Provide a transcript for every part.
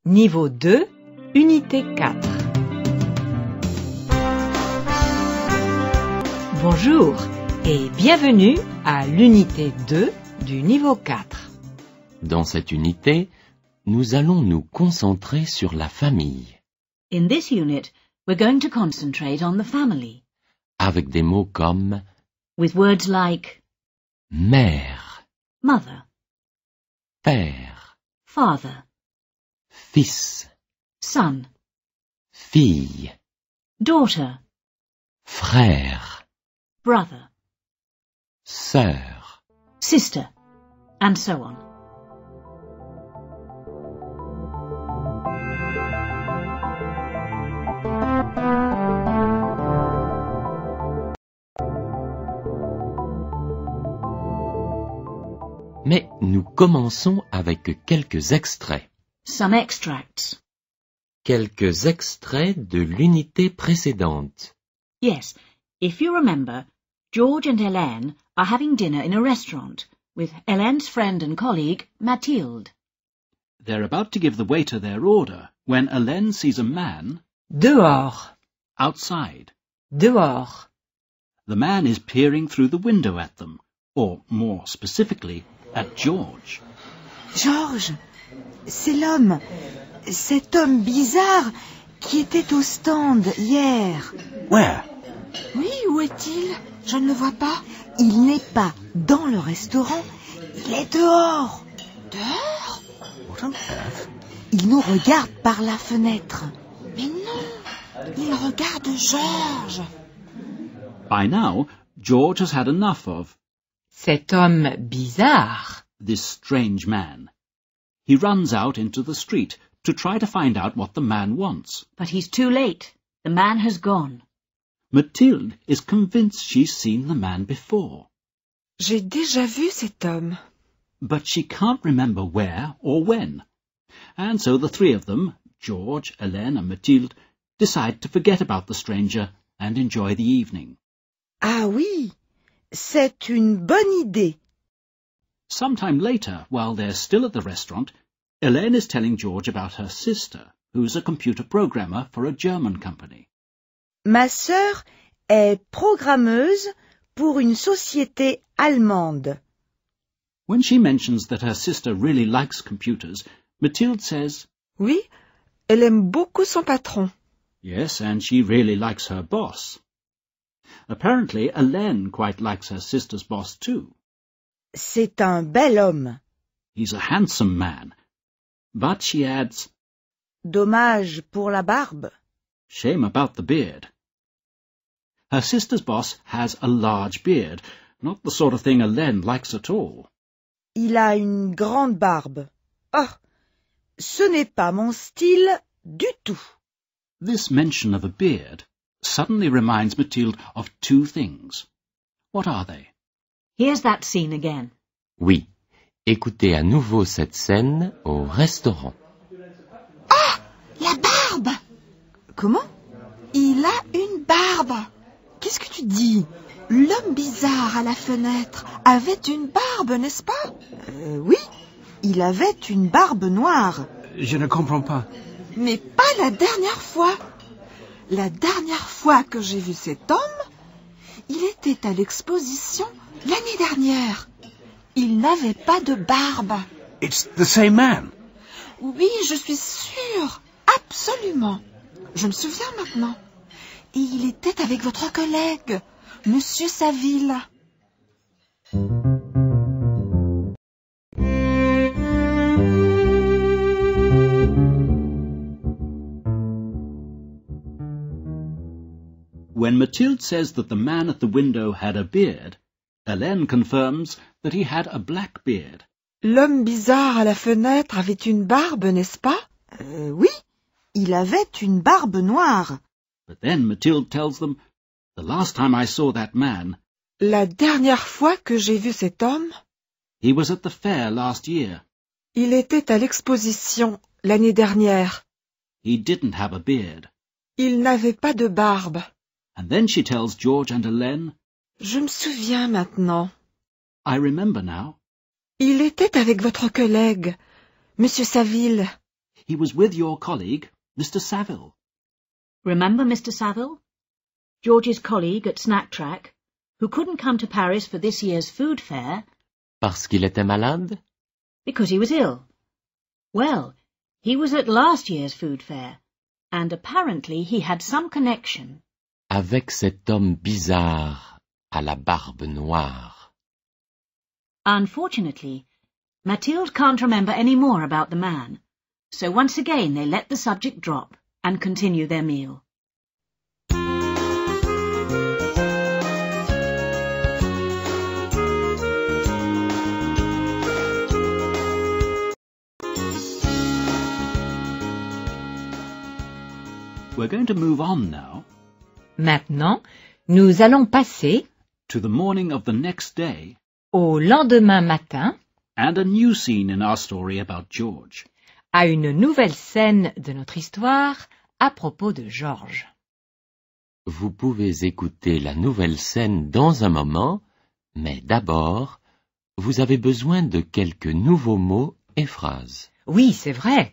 Niveau 2, Unité 4. Bonjour et bienvenue à l'unité 2 du niveau 4. Dans cette unité, nous allons nous concentrer sur la famille, In this unit, we're going to concentrate on the family, avec des mots comme with words like mère, mother, père, father, fils, son, fille, daughter, frère, brother, sœur. sister, and so on. Mais nous commençons avec quelques extraits. Some extracts. Quelques extraits de l'unité précédente. Yes, if you remember, George and Hélène are having dinner in a restaurant with Hélène's friend and colleague, Mathilde. They're about to give the waiter their order when Hélène sees a man Dehors, outside. dehors. The man is peering through the window at them, or more specifically, at George. Georges, c'est l'homme, cet homme bizarre qui était au stand hier. Where? Oui, où est-il? Je ne le vois pas. Il n'est pas dans le restaurant, il est dehors. Dehors? What on earth? Il nous regarde par la fenêtre. Mais non, il regarde Georges. By now, George has had enough of Cet homme bizarre. this strange man. He runs out into the street to try to find out what the man wants. But he's too late. The man has gone. Mathilde is convinced she's seen the man before, J'ai déjà vu cet homme. but she can't remember where or when. And so the three of them, George, Hélène and Mathilde, decide to forget about the stranger and enjoy the evening. Ah oui, c'est une bonne idée. Sometime later, while they're still at the restaurant, Hélène is telling George about her sister, who's a computer programmer for a German company. Ma sœur est programmeuse pour une société allemande. When she mentions that her sister really likes computers, Mathilde says, Oui, elle aime beaucoup son patron. yes, and she really likes her boss. Apparently, Hélène quite likes her sister's boss too. C'est un bel homme. He's a handsome man. But she adds, Dommage pour la barbe. shame about the beard. Her sister's boss has a large beard, not the sort of thing Hélène likes at all. Il a une grande barbe. Oh, ce n'est pas mon style du tout. This mention of a beard suddenly reminds Mathilde of two things. What are they? Here's that scene again. Oui, écoutez à nouveau cette scène au restaurant. La barbe! Comment? Il a une barbe. Qu'est-ce que tu dis? L'homme bizarre à la fenêtre avait une barbe, n'est-ce pas? Oui, il avait une barbe noire. Je ne comprends pas. Mais pas la dernière fois. La dernière fois que j'ai vu cet homme, il était à l'exposition l'année dernière. Il n'avait pas de barbe. It's the same man. Oui, je suis sûre. Absolument. Je me souviens maintenant. Et il était avec votre collègue, Monsieur Saville. When Mathilde says that the man at the window had a beard, Hélène confirms that he had a black beard. L'homme bizarre à la fenêtre avait une barbe, n'est-ce pas? Oui, il avait une barbe noire. But then Mathilde tells them, the last time I saw that man, La dernière fois que j'ai vu cet homme, he was at the fair last year. il était à l'exposition l'année dernière. He didn't have a beard. Il n'avait pas de barbe. And then she tells George and Hélène, Je me souviens maintenant. I remember now. Il était avec votre collègue, Monsieur Saville. He was with your colleague, Mr. Saville. Remember Mr. Saville? George's colleague at Snack Track, who couldn't come to Paris for this year's food fair Parce qu'il était malade? because he was ill. Well, he was at last year's food fair, and apparently he had some connection. Avec cet homme bizarre à la barbe noire. Unfortunately, Mathilde can't remember any more about the man, so once again they let the subject drop and continue their meal. We're going to move on now Maintenant, nous allons passer to the morning of the next day au lendemain matin and a new scene in our story about George. à une nouvelle scène de notre histoire à propos de Georges. Vous pouvez écouter la nouvelle scène dans un moment, mais d'abord, vous avez besoin de quelques nouveaux mots et phrases. Oui, c'est vrai.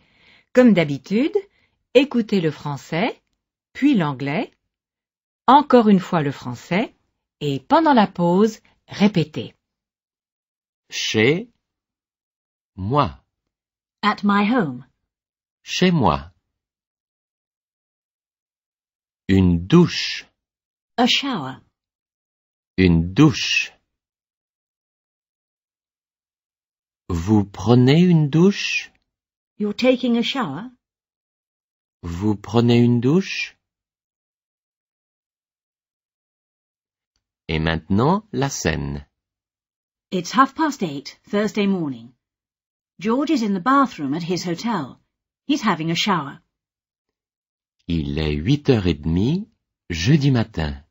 Comme d'habitude, écoutez le français, puis l'anglais, encore une fois le français, et pendant la pause, répétez. Chez moi. At my home. Chez moi. Une douche. A shower. Une douche. Vous prenez une douche? You're taking a shower? Vous prenez une douche? Et maintenant, la scène. It's 8:30, Thursday morning. George is in the bathroom at his hotel. He's having a shower. Il est 8h30, jeudi matin.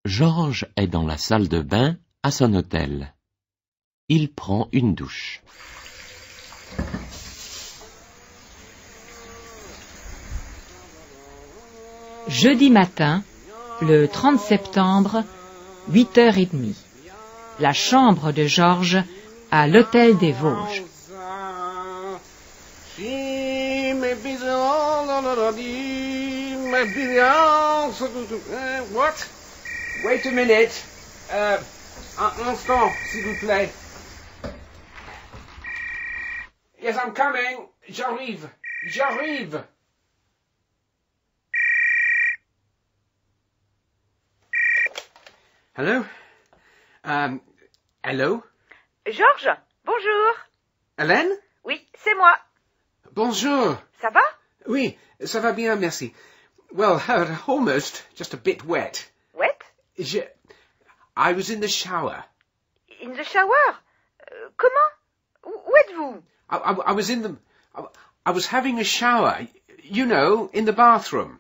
Georges est dans la salle de bain à son hôtel. Il prend une douche. Jeudi matin, le 30 septembre, 8h30. La chambre de Georges à l'hôtel des Vosges. What? Wait a minute. Un instant, s'il vous plaît. Yes, I'm coming. J'arrive. J'arrive. Hello? Hello? Georges, bonjour. Hélène? Oui, c'est moi. Bonjour. Ça va? Oui, ça va bien, merci. Well, almost, just a bit wet. Wet? I was in the shower. In the shower? Comment? Où êtes-vous? I was in the... I was having a shower, you know, in the bathroom.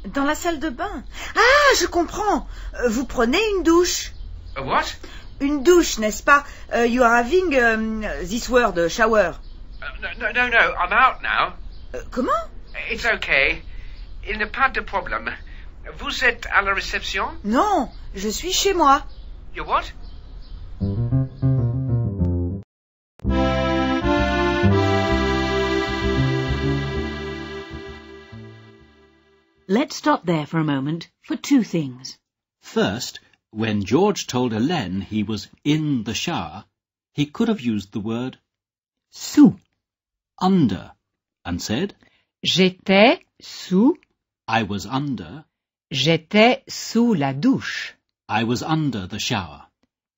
Dans la salle de bain. Ah, je comprends. Vous prenez une douche. A what? Une douche, n'est-ce pas? You are having this word, shower. No, I'm out now. Comment? It's okay. Il n'y a pas de problème. Vous êtes à la réception? Non, je suis chez moi. You what? Let's stop there for a moment for two things. First, when George told Hélène he was in the shower, he could have used the word Sous. under and said, J'étais sous. I was under, J'étais sous la douche. I was under the shower.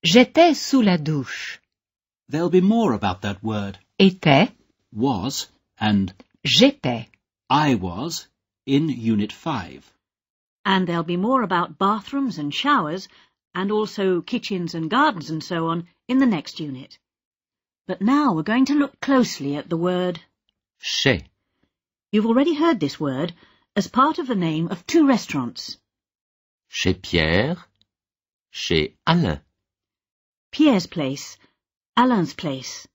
J'étais sous la douche. There'll be more about that word Était, was and j'étais. I was in Unit 5. And there'll be more about bathrooms and showers, and also kitchens and gardens and so on, in the next unit. But now we're going to look closely at the word. Chez. You've already heard this word as part of the name of two restaurants. Chez Pierre. Chez Alain. Pierre's Place, Alain's Place.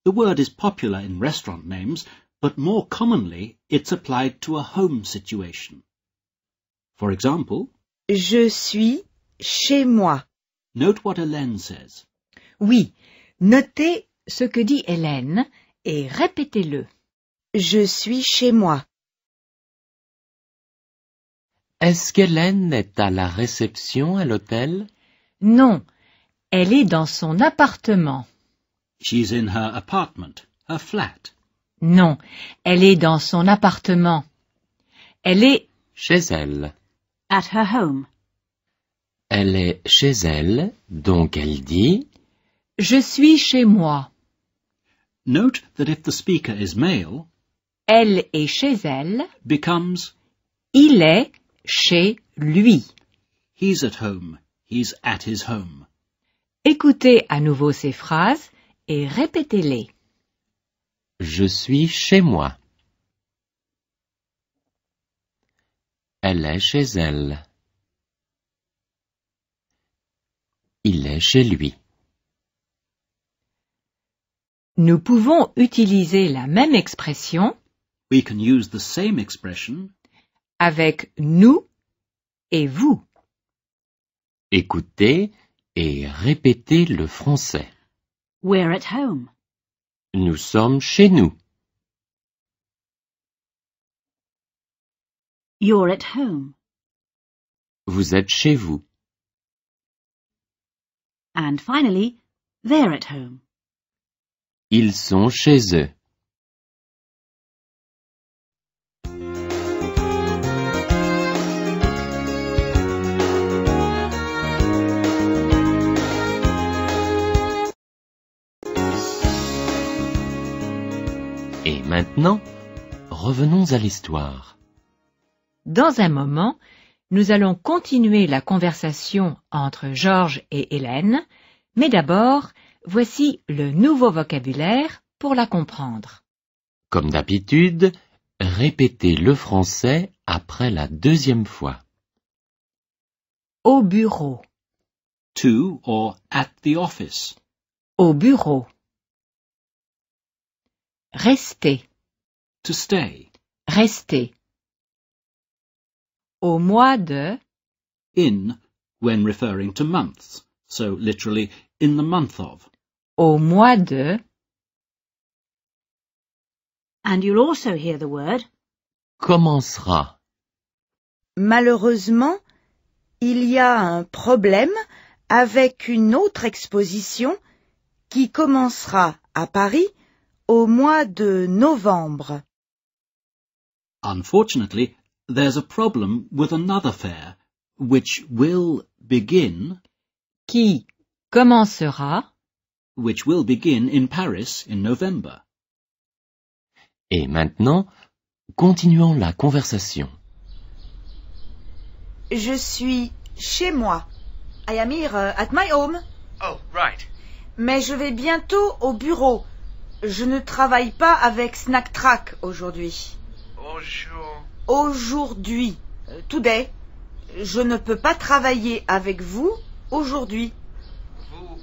The word is popular in restaurant names, but more commonly it's applied to a home situation. For example, Je suis chez moi. note what Hélène says. Oui, notez ce que dit Hélène et répétez-le. Je suis chez moi. Est-ce qu'Hélène est à la réception à l'hôtel? Non, elle est dans son appartement. She's in her apartment, her flat. Non, elle est dans son appartement. Elle est Chez elle. At her home. Elle est chez elle, donc elle dit je suis chez moi. Note that if the speaker is male, Elle est chez elle. becomes Il est chez lui. he's at home, he's at his home. Écoutez à nouveau ces phrases et répétez-les. je suis chez moi. Elle est chez elle. Il est chez lui. Nous pouvons utiliser la même expression We can use the same expression avec nous et vous. Écoutez et répétez le français. We're at home. Nous sommes chez nous. You're at home. Vous êtes chez vous. And finally, they're at home. Ils sont chez eux. Et maintenant, revenons à l'histoire. Dans un moment, nous allons continuer la conversation entre Georges et Hélène, mais d'abord, voici le nouveau vocabulaire pour la comprendre. Comme d'habitude, répétez le français après la deuxième fois. Au bureau, to or at the office. au bureau. Rester, To stay. rester. Au mois de, In when referring to months. So literally, in the month of. au mois de, And you'll also hear the word Commencera. Malheureusement, il y a un problème avec une autre exposition qui commencera à Paris au mois de novembre. Unfortunately, there's a problem with another fair, which will begin qui commencera, in Paris in November. Et maintenant, continuons la conversation. Je suis chez moi. I am here at my home. Oh, right. Mais je vais bientôt au bureau. Je ne travaille pas avec Snack Track aujourd'hui. Bonjour. Aujourd'hui. Today. Je ne peux pas travailler avec vous aujourd'hui. Vous...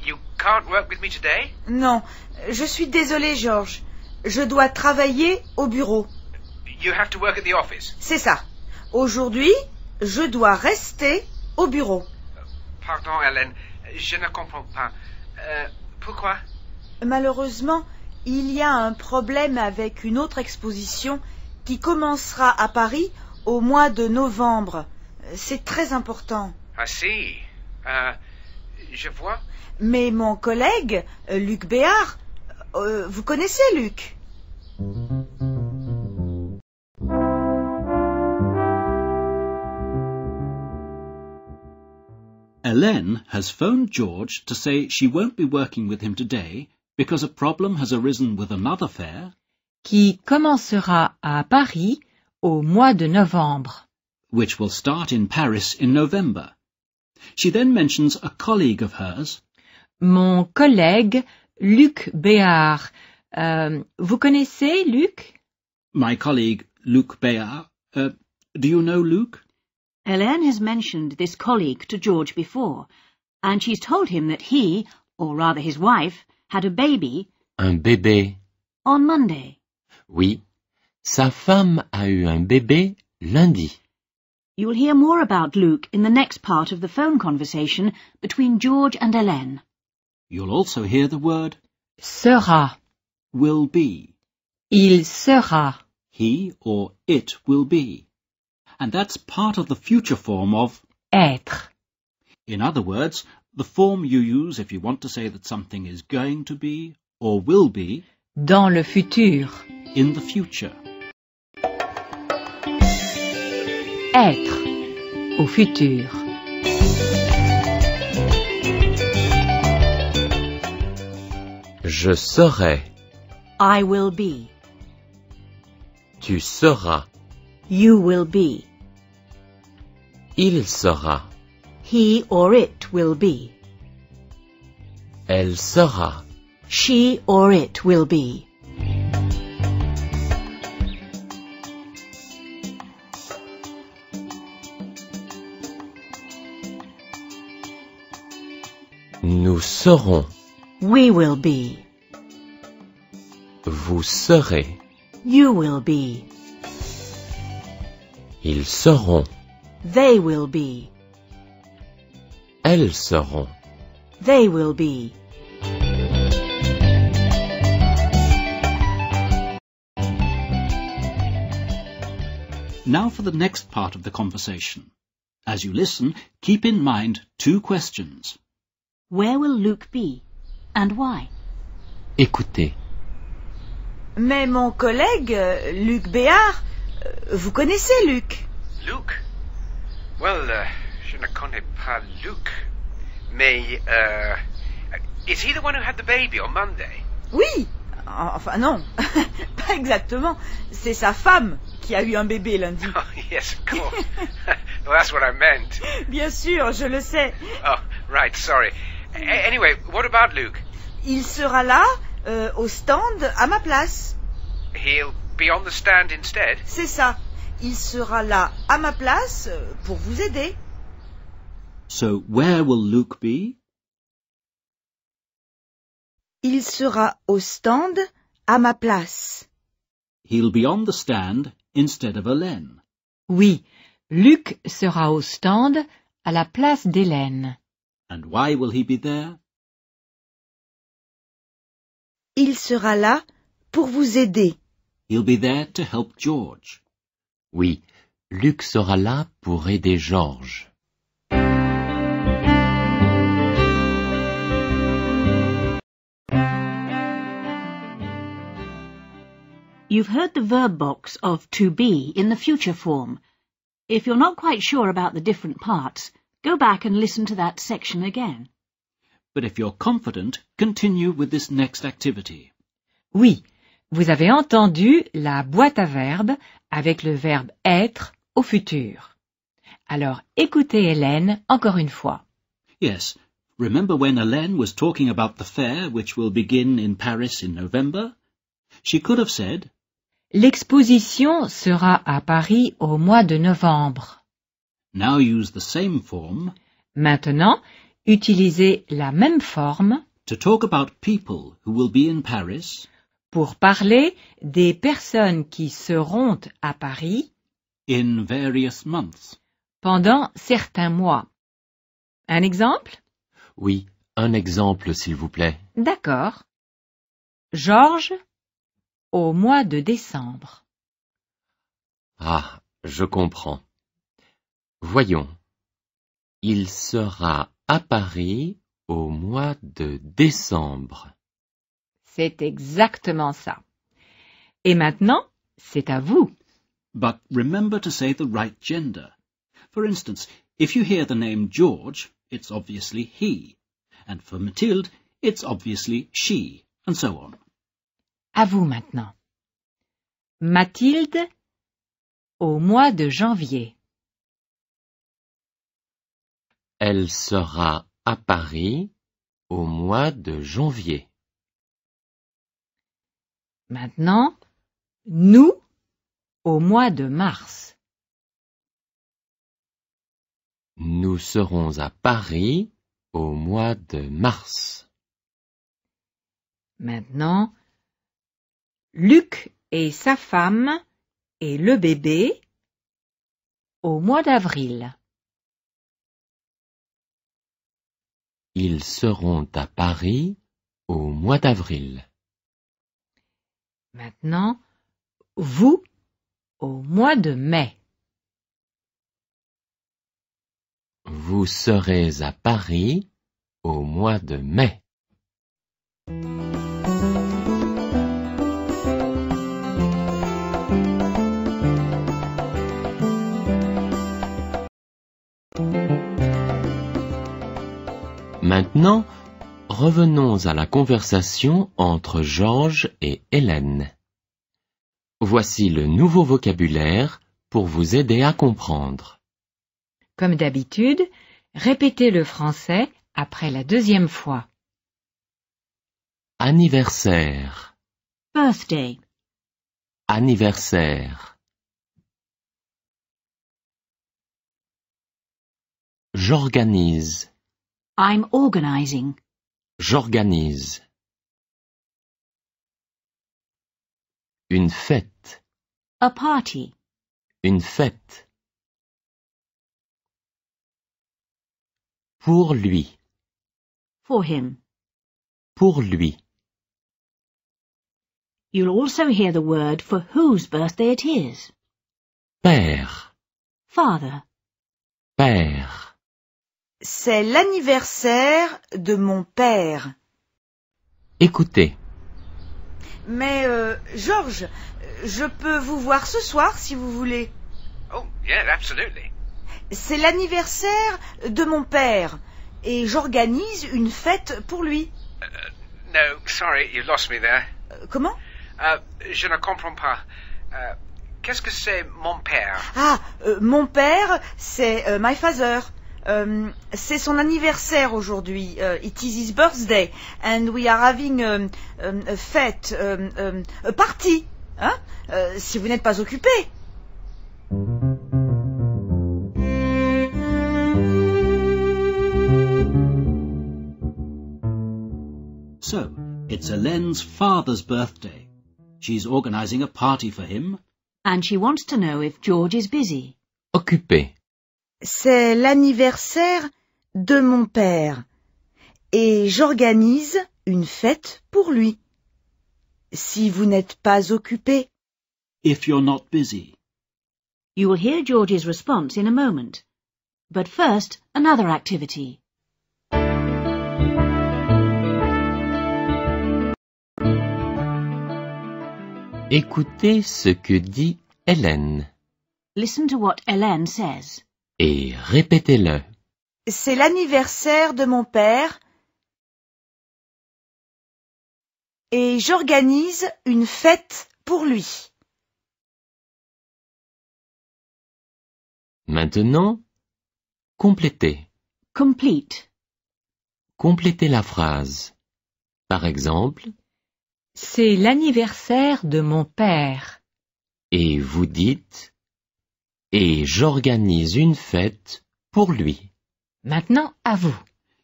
you can't work with me today? Non, je suis désolée, Georges. Je dois travailler au bureau. You have to work at the office. C'est ça. Aujourd'hui, je dois rester au bureau. Pardon, Hélène. Je ne comprends pas. Pourquoi? Malheureusement, il y a un problème avec une autre exposition qui commencera à Paris au mois de novembre. C'est très important. I see. Je vois. Mais mon collègue, Luc Béard, vous connaissez Luc? Hélène has phoned George to say she won't be working with him today because a problem has arisen with another fair, qui commencera à Paris au mois de novembre. which will start in Paris in November. She then mentions a colleague of hers, Mon collègue, Luc Béard. Vous connaissez Luc? my colleague Luc Béard. Do you know Luc? Hélène has mentioned this colleague to George before, and she's told him that he, or rather his wife, had a baby Un bébé. on Monday. Oui, sa femme a eu un bébé lundi. You will hear more about Luke in the next part of the phone conversation between George and Hélène. You'll also hear the word Sera. will be. Il sera. He or it will be. And that's part of the future form of Être. In other words, the form you use if you want to say that something is going to be or will be Dans le futur. in the future. Être. Au futur. Je serai. I will be. Tu seras. You will be. Il sera. He or it will be. Elle sera. She or it will be. Nous serons. We will be. Vous serez. You will be. Ils seront. They will be. Elles seront. They will be. Now for the next part of the conversation. As you listen, keep in mind 2 questions. Where will Luke be? And why? Écoutez. Mais mon collègue, Luc Béard, vous connaissez Luc? Luke? Well, je ne connais pas Luke. Mais, is he the one who had the baby on Monday? Oui. Enfin non, pas exactement. C'est sa femme qui a eu un bébé lundi. Oh, yes, of course. Well, that's what I meant. Bien sûr, je le sais. Oh, right, sorry. Anyway, what about Luke? Il sera là, au stand, à ma place. He'll be on the stand instead? C'est ça. Il sera là, à ma place, pour vous aider. So where will Luke be? Il sera au stand, à ma place. He'll be on the stand instead of Hélène. Oui, Luc sera au stand à la place d'Hélène. And why will he be there? Il sera là pour vous aider. He'll be there to help George. Oui, Luc sera là pour aider Georges. You've heard the verb box of to be in the future form. If you're not quite sure about the different parts, go back and listen to that section again. But if you're confident, continue with this next activity. Oui, vous avez entendu la boîte à verbes avec le verbe être au futur. Alors écoutez Hélène encore une fois. Yes, remember when Hélène was talking about the fair which will begin in Paris in November? She could have said, L'exposition sera à Paris au mois de novembre. now use the same form Maintenant, utilisez la même forme to talk about people who will be in Paris pour parler des personnes qui seront à Paris in various months. pendant certains mois. Un exemple? Oui, un exemple s'il vous plaît. D'accord. Georges, au mois de décembre. Ah, je comprends. Voyons. Il sera à Paris au mois de décembre. C'est exactement ça. Et maintenant, c'est à vous. But remember to say the right gender. For instance, if you hear the name George, it's obviously he. And for Mathilde, it's obviously she, and so on. À vous maintenant. Mathilde, au mois de janvier. Elle sera à Paris au mois de janvier. Maintenant, nous, au mois de mars. Nous serons à Paris au mois de mars. Maintenant, Luc et sa femme et le bébé au mois d'avril. Ils seront à Paris au mois d'avril. Maintenant, vous au mois de mai. Vous serez à Paris au mois de mai. Maintenant, revenons à la conversation entre Georges et Hélène. Voici le nouveau vocabulaire pour vous aider à comprendre. Comme d'habitude, répétez le français après la deuxième fois. Anniversaire, Birthday. anniversaire. J'organise, I'm organizing. j'organise. Une fête, A party. une fête. Pour lui, For him. pour lui. You'll also hear the word for whose birthday it is. Père, Father. père. C'est l'anniversaire de mon père. Écoutez, Mais, Georges, je peux vous voir ce soir si vous voulez. Oh, yeah, absolutely. C'est l'anniversaire de mon père et j'organise une fête pour lui. No, sorry, you lost me there. Comment? Je ne comprends pas. Qu'est-ce que c'est mon père? Ah, mon père, c'est my father. C'est son anniversaire aujourd'hui. It is his birthday and we are having a fête, a party. Hein? Si vous n'êtes pas occupé. So, it's Hélène's father's birthday. She's organizing a party for him. And she wants to know if George is busy. occupé. C'est l'anniversaire de mon père et j'organise une fête pour lui. Si vous n'êtes pas occupé. If you're not busy. You will hear George's response in a moment. But first, another activity. Écoutez ce que dit Hélène Listen to what Hélène says. et répétez-le. C'est l'anniversaire de mon père et j'organise une fête pour lui. Maintenant, complétez. Complete. Complétez la phrase. Par exemple, C'est l'anniversaire de mon père. et vous dites « et j'organise une fête pour lui Maintenant, à vous.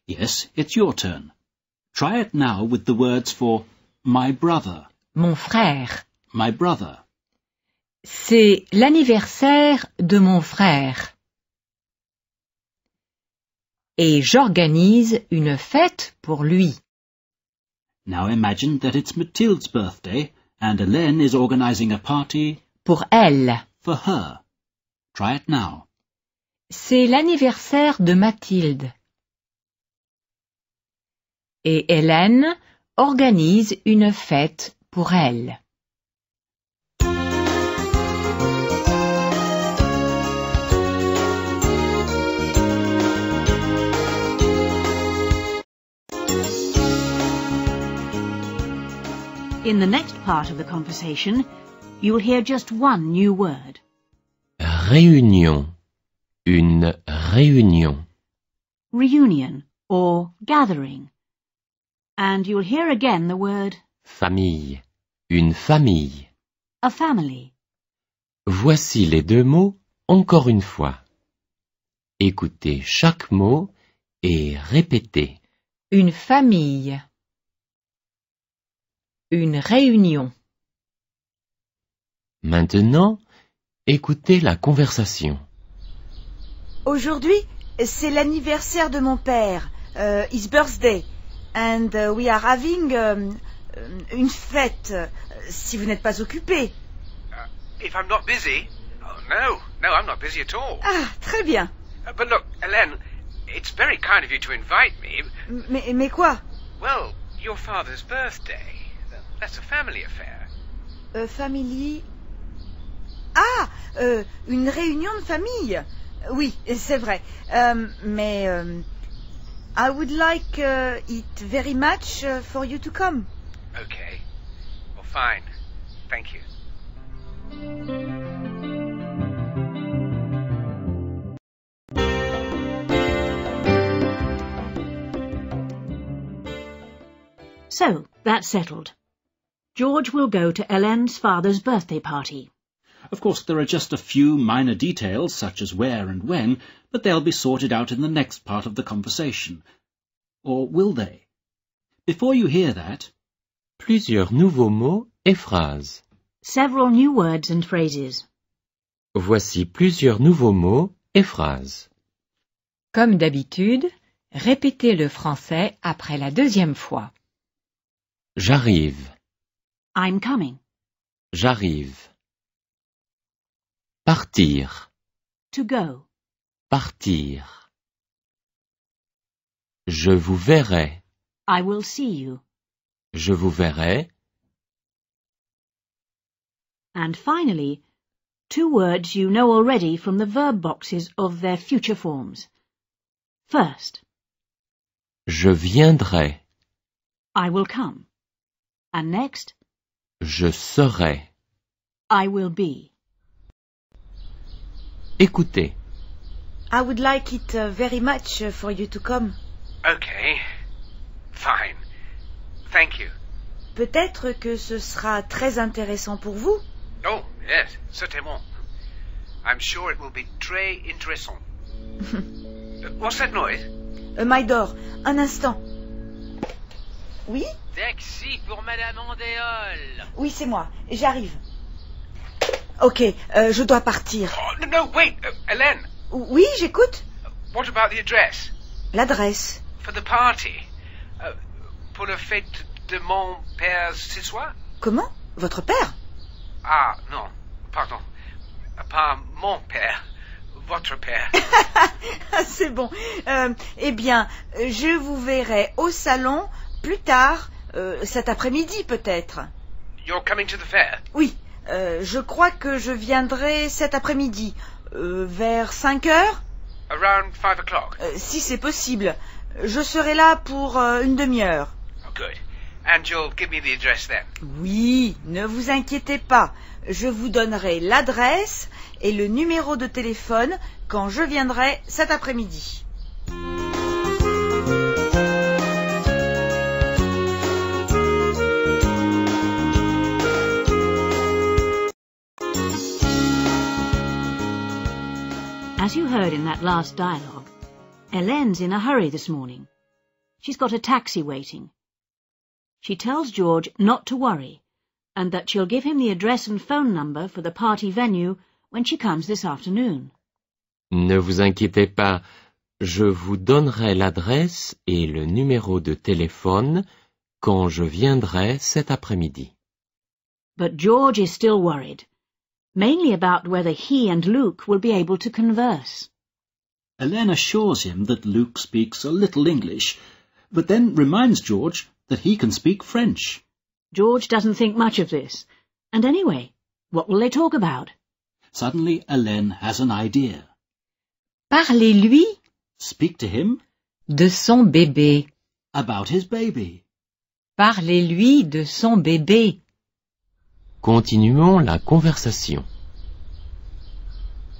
Yes, it's your turn. Try it now with the words for my brother, Mon frère. my brother. C'est l'anniversaire de mon frère. Et j'organise une fête pour lui. Now imagine that it's Mathilde's birthday and Hélène is organizing a party Pour elle. for her. Try it now. C'est l'anniversaire de Mathilde. Et Hélène organise une fête pour elle. In the next part of the conversation, you will hear just one new word. Réunion. Une réunion. Reunion or gathering. And you will hear again the word Famille. Une famille. a family. Voici les deux mots encore une fois. Écoutez chaque mot et répétez. Une famille. Une réunion. Maintenant, écoutez la conversation. Aujourd'hui, c'est l'anniversaire de mon père, his birthday, and we are having une fête. si vous n'êtes pas occupé. If I'm not busy? Oh, no, I'm not busy at all. Ah, très bien. But look, Hélène, it's very kind of you to invite me. Mais quoi? Well, your father's birthday. That's a family affair. Family... Ah, une réunion de famille. Oui, c'est vrai. Mais I would like it very much for you to come. Okay. Well, fine. Thank you. So, that's settled. George will go to Hélène's father's birthday party. Of course, there are just a few minor details, such as where and when, but they'll be sorted out in the next part of the conversation. Or will they? Before you hear that... Plusieurs nouveaux mots et phrases. Several new words and phrases. Voici plusieurs nouveaux mots et phrases. Comme d'habitude, répétez le français après la deuxième fois. J'arrive. I'm coming. J'arrive. Partir. To go. Partir. Je vous verrai. I will see you. Je vous verrai. And finally, two words you know already from the verb boxes of their future forms. First, Je viendrai. I will come. And next, Je serai. I will be. Écoutez. I would like it very much for you to come. Okay. Fine. Thank you. Peut-être que ce sera très intéressant pour vous. Oh, yes, certainement. I'm sure it will be très intéressant. What's that noise? Maïdor, un instant. Oui? Taxi pour Madame Andéol. Oui, c'est moi. J'arrive. Ok, je dois partir. Oh, no, wait, Hélène. Oui, j'écoute. What about the address? L'adresse. For the party. Pour le fête de mon père ce soir? Comment? Votre père? Ah, non, pardon. Pas mon père, votre père. C'est bon. Eh bien, je vous verrai au salon plus tard, cet après-midi peut-être. You're coming to the fair? Oui, je crois que je viendrai cet après-midi, vers 5 heures. Around 5 o'clock? Si c'est possible. Je serai là pour une demi-heure. Oh, good. And you'll give me the address then? Oui, ne vous inquiétez pas. Je vous donnerai l'adresse et le numéro de téléphone quand je viendrai cet après-midi. As you heard in that last dialogue, Hélène's in a hurry this morning. She's got a taxi waiting. She tells George not to worry, and that she'll give him the address and phone number for the party venue when she comes this afternoon. Ne vous inquiétez pas, je vous donnerai l'adresse et le numéro de téléphone quand je viendrai cet après-midi. But George is still worried, mainly about whether he and Luke will be able to converse. Hélène assures him that Luke speaks a little English, but then reminds George that he can speak French. George doesn't think much of this. And anyway, what will they talk about? Suddenly, Hélène has an idea. Parlez-lui Speak to him de son bébé. about his baby. Parlez-lui de son bébé. Continuons la conversation.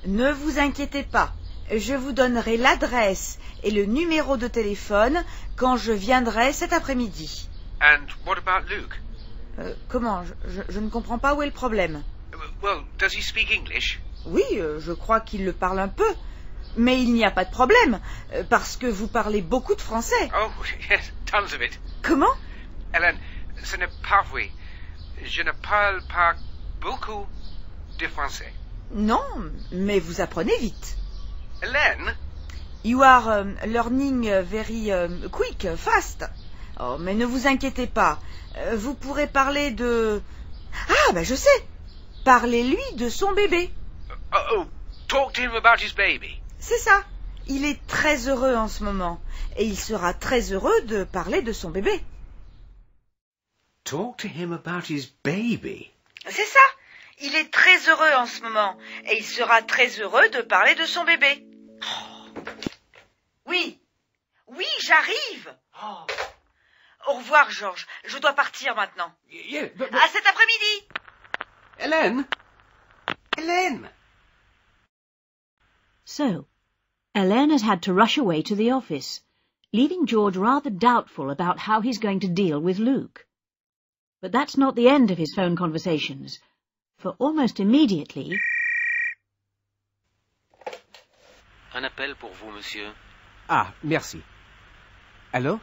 Ne vous inquiétez pas. Je vous donnerai l'adresse et le numéro de téléphone quand je viendrai cet après-midi. And what about Luke? Comment? Je ne comprends pas où est le problème. Well, does he speak English? Oui, je crois qu'il le parle un peu. Mais il n'y a pas de problème, parce que vous parlez beaucoup de français. Oh, yes, tons of it. Comment? Hélène, ce n'est pas vrai. Je ne parle pas beaucoup de français. Non, mais vous apprenez vite. Hélène? You are learning very quick, fast. Oh, mais ne vous inquiétez pas. Vous pourrez parler de Ah, ben je sais. Parlez-lui de son bébé. Talk to him about his baby. C'est ça. Il est très heureux en ce moment. Et il sera très heureux de parler de son bébé. Talk to him about his baby. C'est ça. Il est très heureux en ce moment. Et il sera très heureux de parler de son bébé. Oh. Oui. Oui, j'arrive. Oh. Au revoir, Georges. Je dois partir maintenant. Yeah, but... À cet après-midi. Hélène? Hélène! So, Hélène has had to rush away to the office, leaving George rather doubtful about how he's going to deal with Luke. But that's not the end of his phone conversations, for almost immediately... Un appel pour vous, monsieur. Ah, merci. Hello?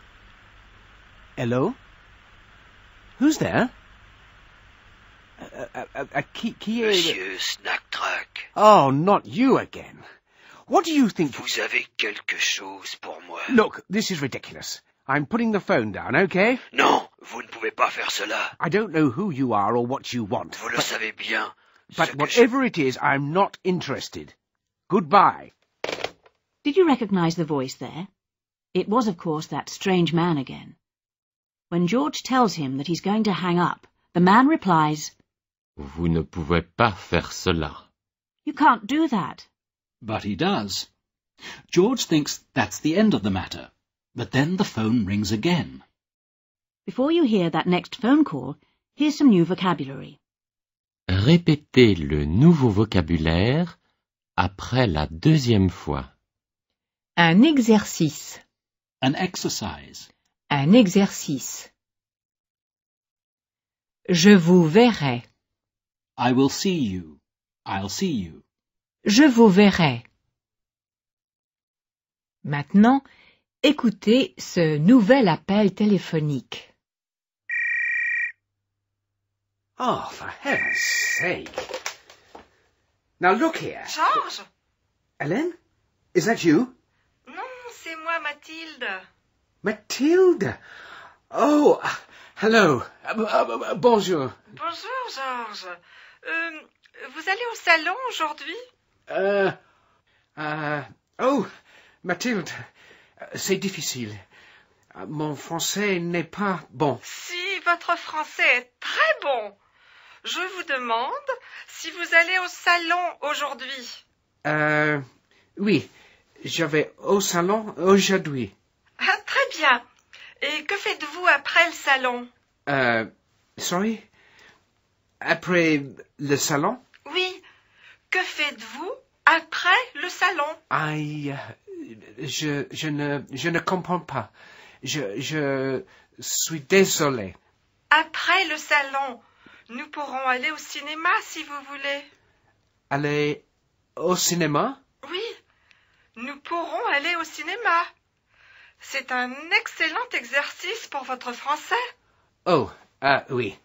Hello? Who's there? Qui est... Monsieur Snacktrack. Oh, not you again. What do you think... Vous avez quelque chose pour moi. Look, this is ridiculous. I'm putting the phone down, okay? Non, vous ne pouvez pas faire cela. I don't know who you are or what you want. Vous le savez bien. But whatever it is, I'm not interested. Goodbye. Did you recognize the voice there? It was, of course, that strange man again. When George tells him that he's going to hang up, the man replies, Vous ne pouvez pas faire cela. You can't do that. But he does. George thinks that's the end of the matter. But then the phone rings again. Before you hear that next phone call, here's some new vocabulary. Répétez le nouveau vocabulaire après la deuxième fois. Un exercice. An exercise. Un exercice. Je vous verrai. I will see you. I'll see you. Je vous verrai. Maintenant, écoutez ce nouvel appel téléphonique. Oh, for heaven's sake. Now look here. Georges? Hélène? Is that you? Non, c'est moi, Mathilde. Mathilde? Oh, hello. Bonjour. Bonjour, Georges. Vous allez au salon aujourd'hui? Oh, Mathilde, c'est difficile. Mon français n'est pas bon. Si, votre français est très bon. Je vous demande si vous allez au salon aujourd'hui. Oui, je vais au salon aujourd'hui. Ah, très bien. Et que faites-vous après le salon? Sorry? Après le salon? Oui. Que faites-vous après le salon? Je ne comprends pas. Je suis désolé. Après le salon, nous pourrons aller au cinéma si vous voulez. Aller au cinéma? Oui, nous pourrons aller au cinéma. C'est un excellent exercice pour votre français. Oh, oui.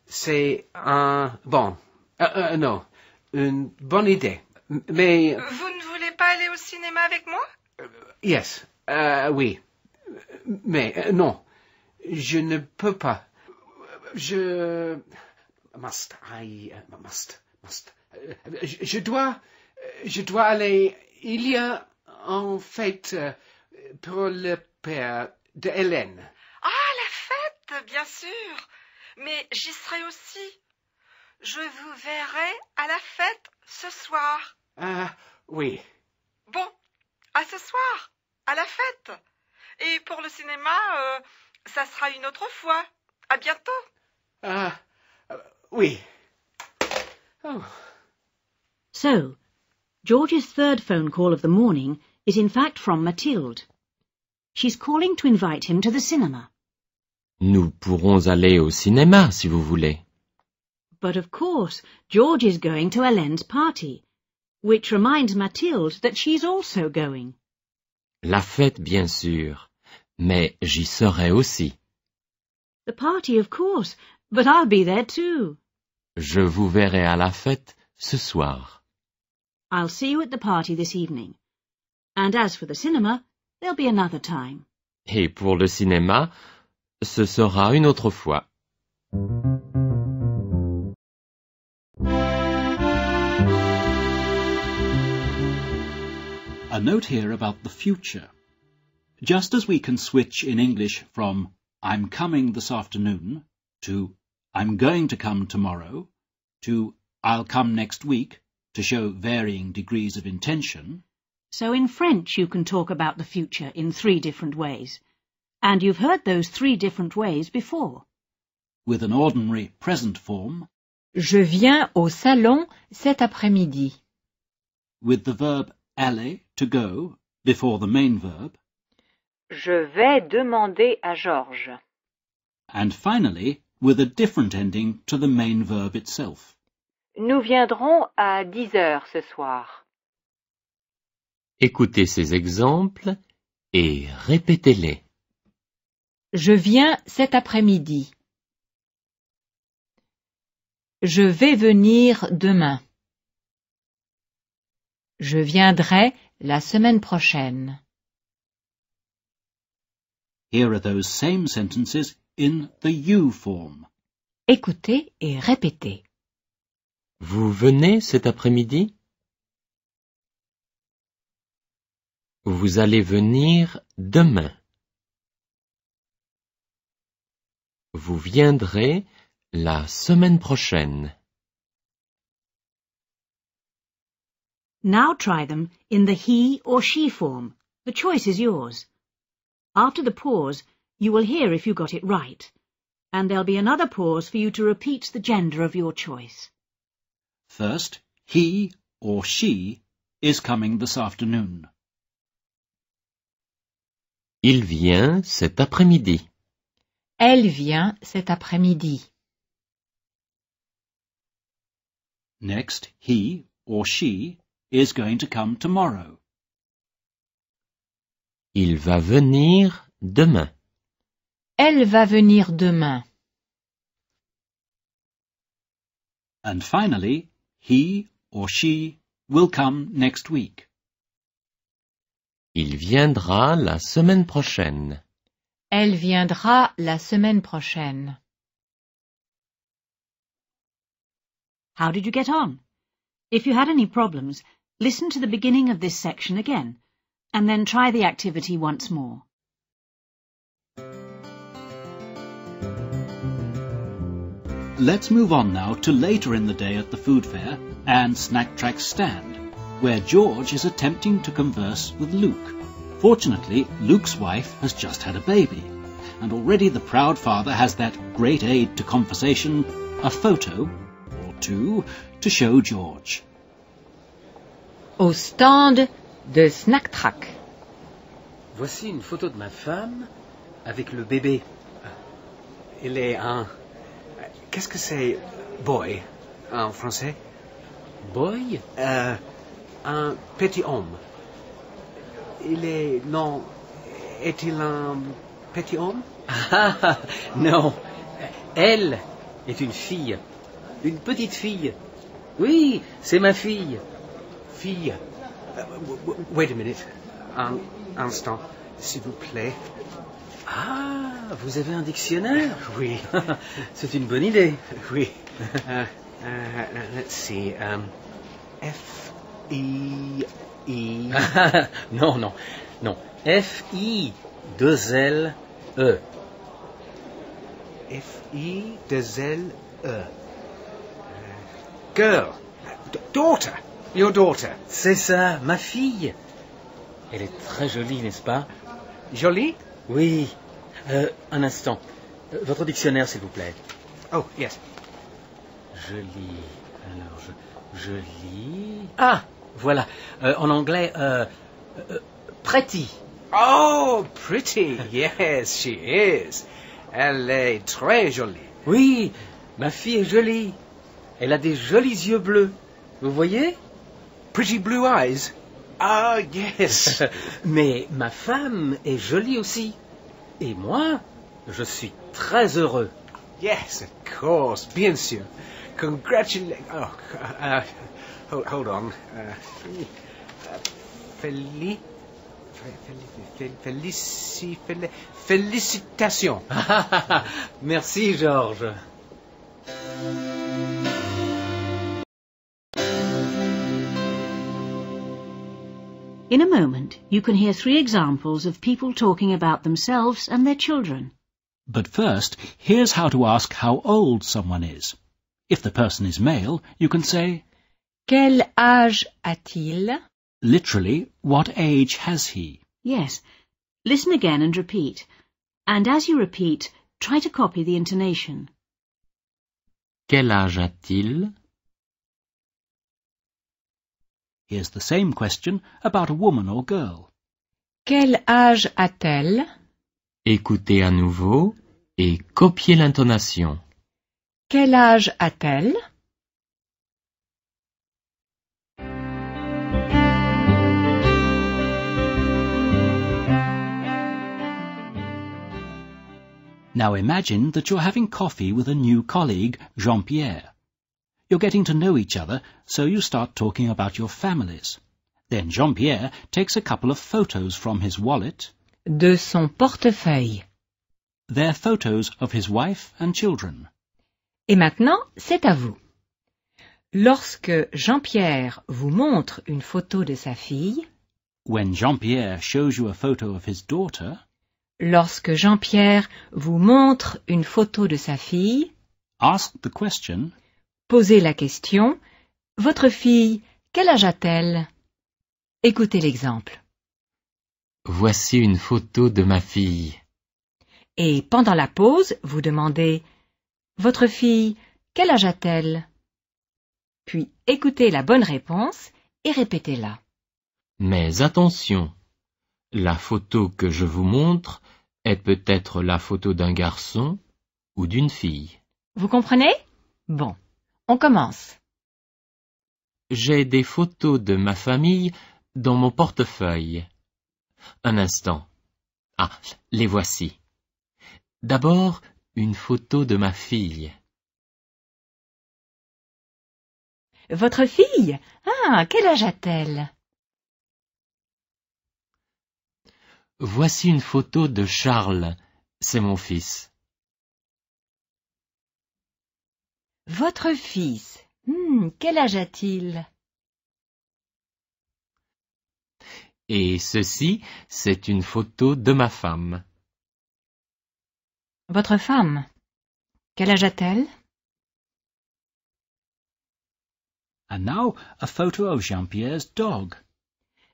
C'est non, une bonne idée. Mais... Vous ne voulez pas aller au cinéma avec moi? Yes, oui. Mais non, je ne peux pas. Je dois aller. Il y a en fête pour le père de Hélène. Ah, la fête, bien sûr. Mais j'y serai aussi. Je vous verrai à la fête ce soir. Oui. Bon, à ce soir, à la fête. Et pour le cinéma, ça sera une autre fois. À bientôt. Oui. Oh. So, George's third phone call of the morning is in fact from Mathilde. She's calling to invite him to the cinema. Nous pourrons aller au cinéma si vous voulez. But of course, George is going to Hélène's party, which reminds Mathilde that she's also going. La fête, bien sûr, mais j'y serai aussi. The party, of course, but I'll be there too. Je vous verrai à la fête ce soir. I'll see you at the party this evening. And as for the cinema, there'll be another time. Et pour le cinéma, ce sera une autre fois. A note here about the future. Just as we can switch in English from I'm coming this afternoon to I'm going to come tomorrow to I'll come next week to show varying degrees of intention. So in French you can talk about the future in 3 different ways. And you've heard those 3 different ways before. With an ordinary present form. Je viens au salon cet après-midi. With the verb aller, to go, before the main verb. Je vais demander à Georges. And finally, with a different ending to the main verb itself. Nous viendrons à 10 heures ce soir. Écoutez ces exemples et répétez-les. Je viens cet après-midi. Je vais venir demain. Je viendrai la semaine prochaine. Here are those same sentences in the you form. Écoutez et répétez. Vous venez cet après-midi? Vous allez venir demain. Vous viendrez la semaine prochaine. Now try them in the he or she form. The choice is yours. After the pause, you will hear if you got it right, and there'll be another pause for you to repeat the gender of your choice. First, he or she is coming this afternoon. Il vient cet après-midi. Elle vient cet après-midi. Next, he or she is going to come tomorrow. Il va venir demain. Elle va venir demain. And finally, he or she will come next week. Il viendra la semaine prochaine. Elle viendra la semaine prochaine. How did you get on? If you had any problems, listen to the beginning of this section again, and then try the activity once more. Let's move on now to later in the day at the food fair and Snack Track's stand, where George is attempting to converse with Luke. Fortunately, Luke's wife has just had a baby, and already the proud father has that great aid to conversation, a photo, or 2, to show George. Au stand de Snack Track. Voici une photo de ma femme avec le bébé. Il est un... Qu'est-ce que c'est boy en français? Boy? Un petit homme. Il est... Non. Est-il un petit homme? Ah, non. Elle est une fille. Une petite fille. Oui, c'est ma fille. Fille. Wait a minute. Un instant, s'il vous plaît. Ah, vous avez un dictionnaire? Oui. C'est une bonne idée. Oui. Let's see. F-I-I... non, non, non. F-I-2-L-E. F-I-2-L-E. Girl. Daughter. Your daughter. C'est ça, ma fille. Elle est très jolie, n'est-ce pas? Jolie? Oui. Un instant. Votre dictionnaire, s'il vous plaît. Oh, yes. Je lis. Alors, je lis... Ah, voilà. En anglais, pretty. Oh, pretty. Yes, she is. Elle est très jolie. Oui, ma fille est jolie. Elle a des jolis yeux bleus. Vous voyez? Pretty blue eyes. Ah, yes. Mais ma femme est jolie aussi. Et moi, je suis très heureux. Yes, of course, bien sûr. Congratulations. Oh, hold on. Félicitations. Merci, Georges. In a moment, you can hear 3 examples of people talking about themselves and their children. But first, here's how to ask how old someone is. If the person is male, you can say, Quel âge a-t-il? literally, what age has he? Yes. Listen again and repeat. And as you repeat, try to copy the intonation. Quel âge a-t-il? Here's the same question about a woman or girl. Quel âge a-t-elle? Écoutez à nouveau et copiez l'intonation. Quel âge a-t-elle? Now imagine that you're having coffee with a new colleague, Jean-Pierre. You're getting to know each other, so you start talking about your families. Then Jean-Pierre takes a couple of photos from his wallet. De son portefeuille. They're photos of his wife and children. Et maintenant, c'est à vous. Lorsque Jean-Pierre vous montre une photo de sa fille, When Jean-Pierre shows you a photo of his daughter, lorsque Jean-Pierre vous montre une photo de sa fille, ask the question, posez la question, votre fille, quel âge a-t-elle? Écoutez l'exemple. Voici une photo de ma fille. Et pendant la pause, vous demandez, votre fille, quel âge a-t-elle? Puis écoutez la bonne réponse et répétez-la. Mais attention, la photo que je vous montre est peut-être la photo d'un garçon ou d'une fille. Vous comprenez? Bon, on commence. J'ai des photos de ma famille dans mon portefeuille. Un instant. Ah, les voici. D'abord, une photo de ma fille. Votre fille? Ah, quel âge a-t-elle? Voici une photo de Charles, c'est mon fils. Votre fils? Quel âge a-t-il? Et ceci, c'est une photo de ma femme. Votre femme? Quel âge a-t-elle? and now a photo of Jean-Pierre's dog.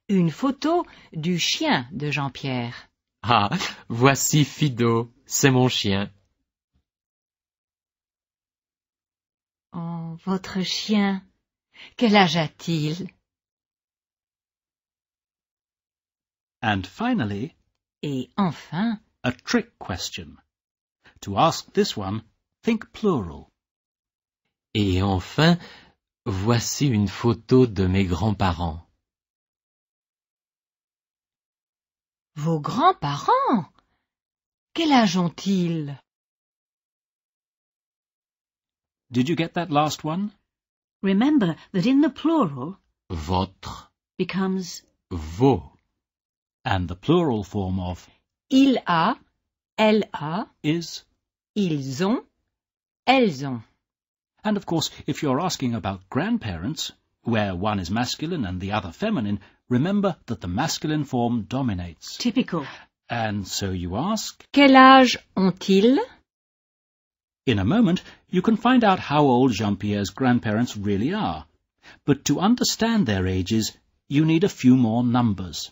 Une photo du chien de Jean-Pierre. Ah, voici Fido, c'est mon chien. Oh, votre chien, quel âge a-t-il? And finally, Et enfin, a trick question. To ask this one, think plural. Et enfin, voici une photo de mes grands-parents. vos grands-parents, quel âge ont-ils? Did you get that last one? Remember that in the plural Votre, becomes vos. And the plural form of Il a, elle a, is. ils ont, elles ont. And of course, if you're asking about grandparents, where one is masculine and the other feminine, remember that the masculine form dominates. typical. And so you ask, Quel âge ont-ils? in a moment, you can find out how old Jean-Pierre's grandparents really are. But to understand their ages, you need a few more numbers.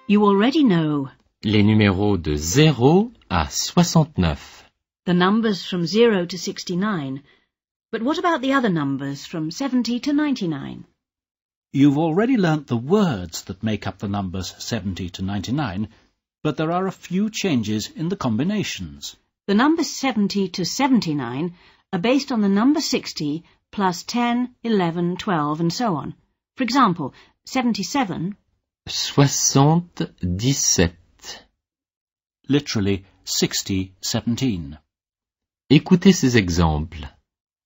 You already know Les numéros de 0 à 69. the numbers from 0 to 69, but what about the other numbers from 70 to 99? You've already learnt the words that make up the numbers 70 to 99, but there are a few changes in the combinations. The numbers 70 to 79 are based on the number 60 plus 10, 11, 12, and so on. For example, 77 77. Literally 60, 17. Écoutez ces exemples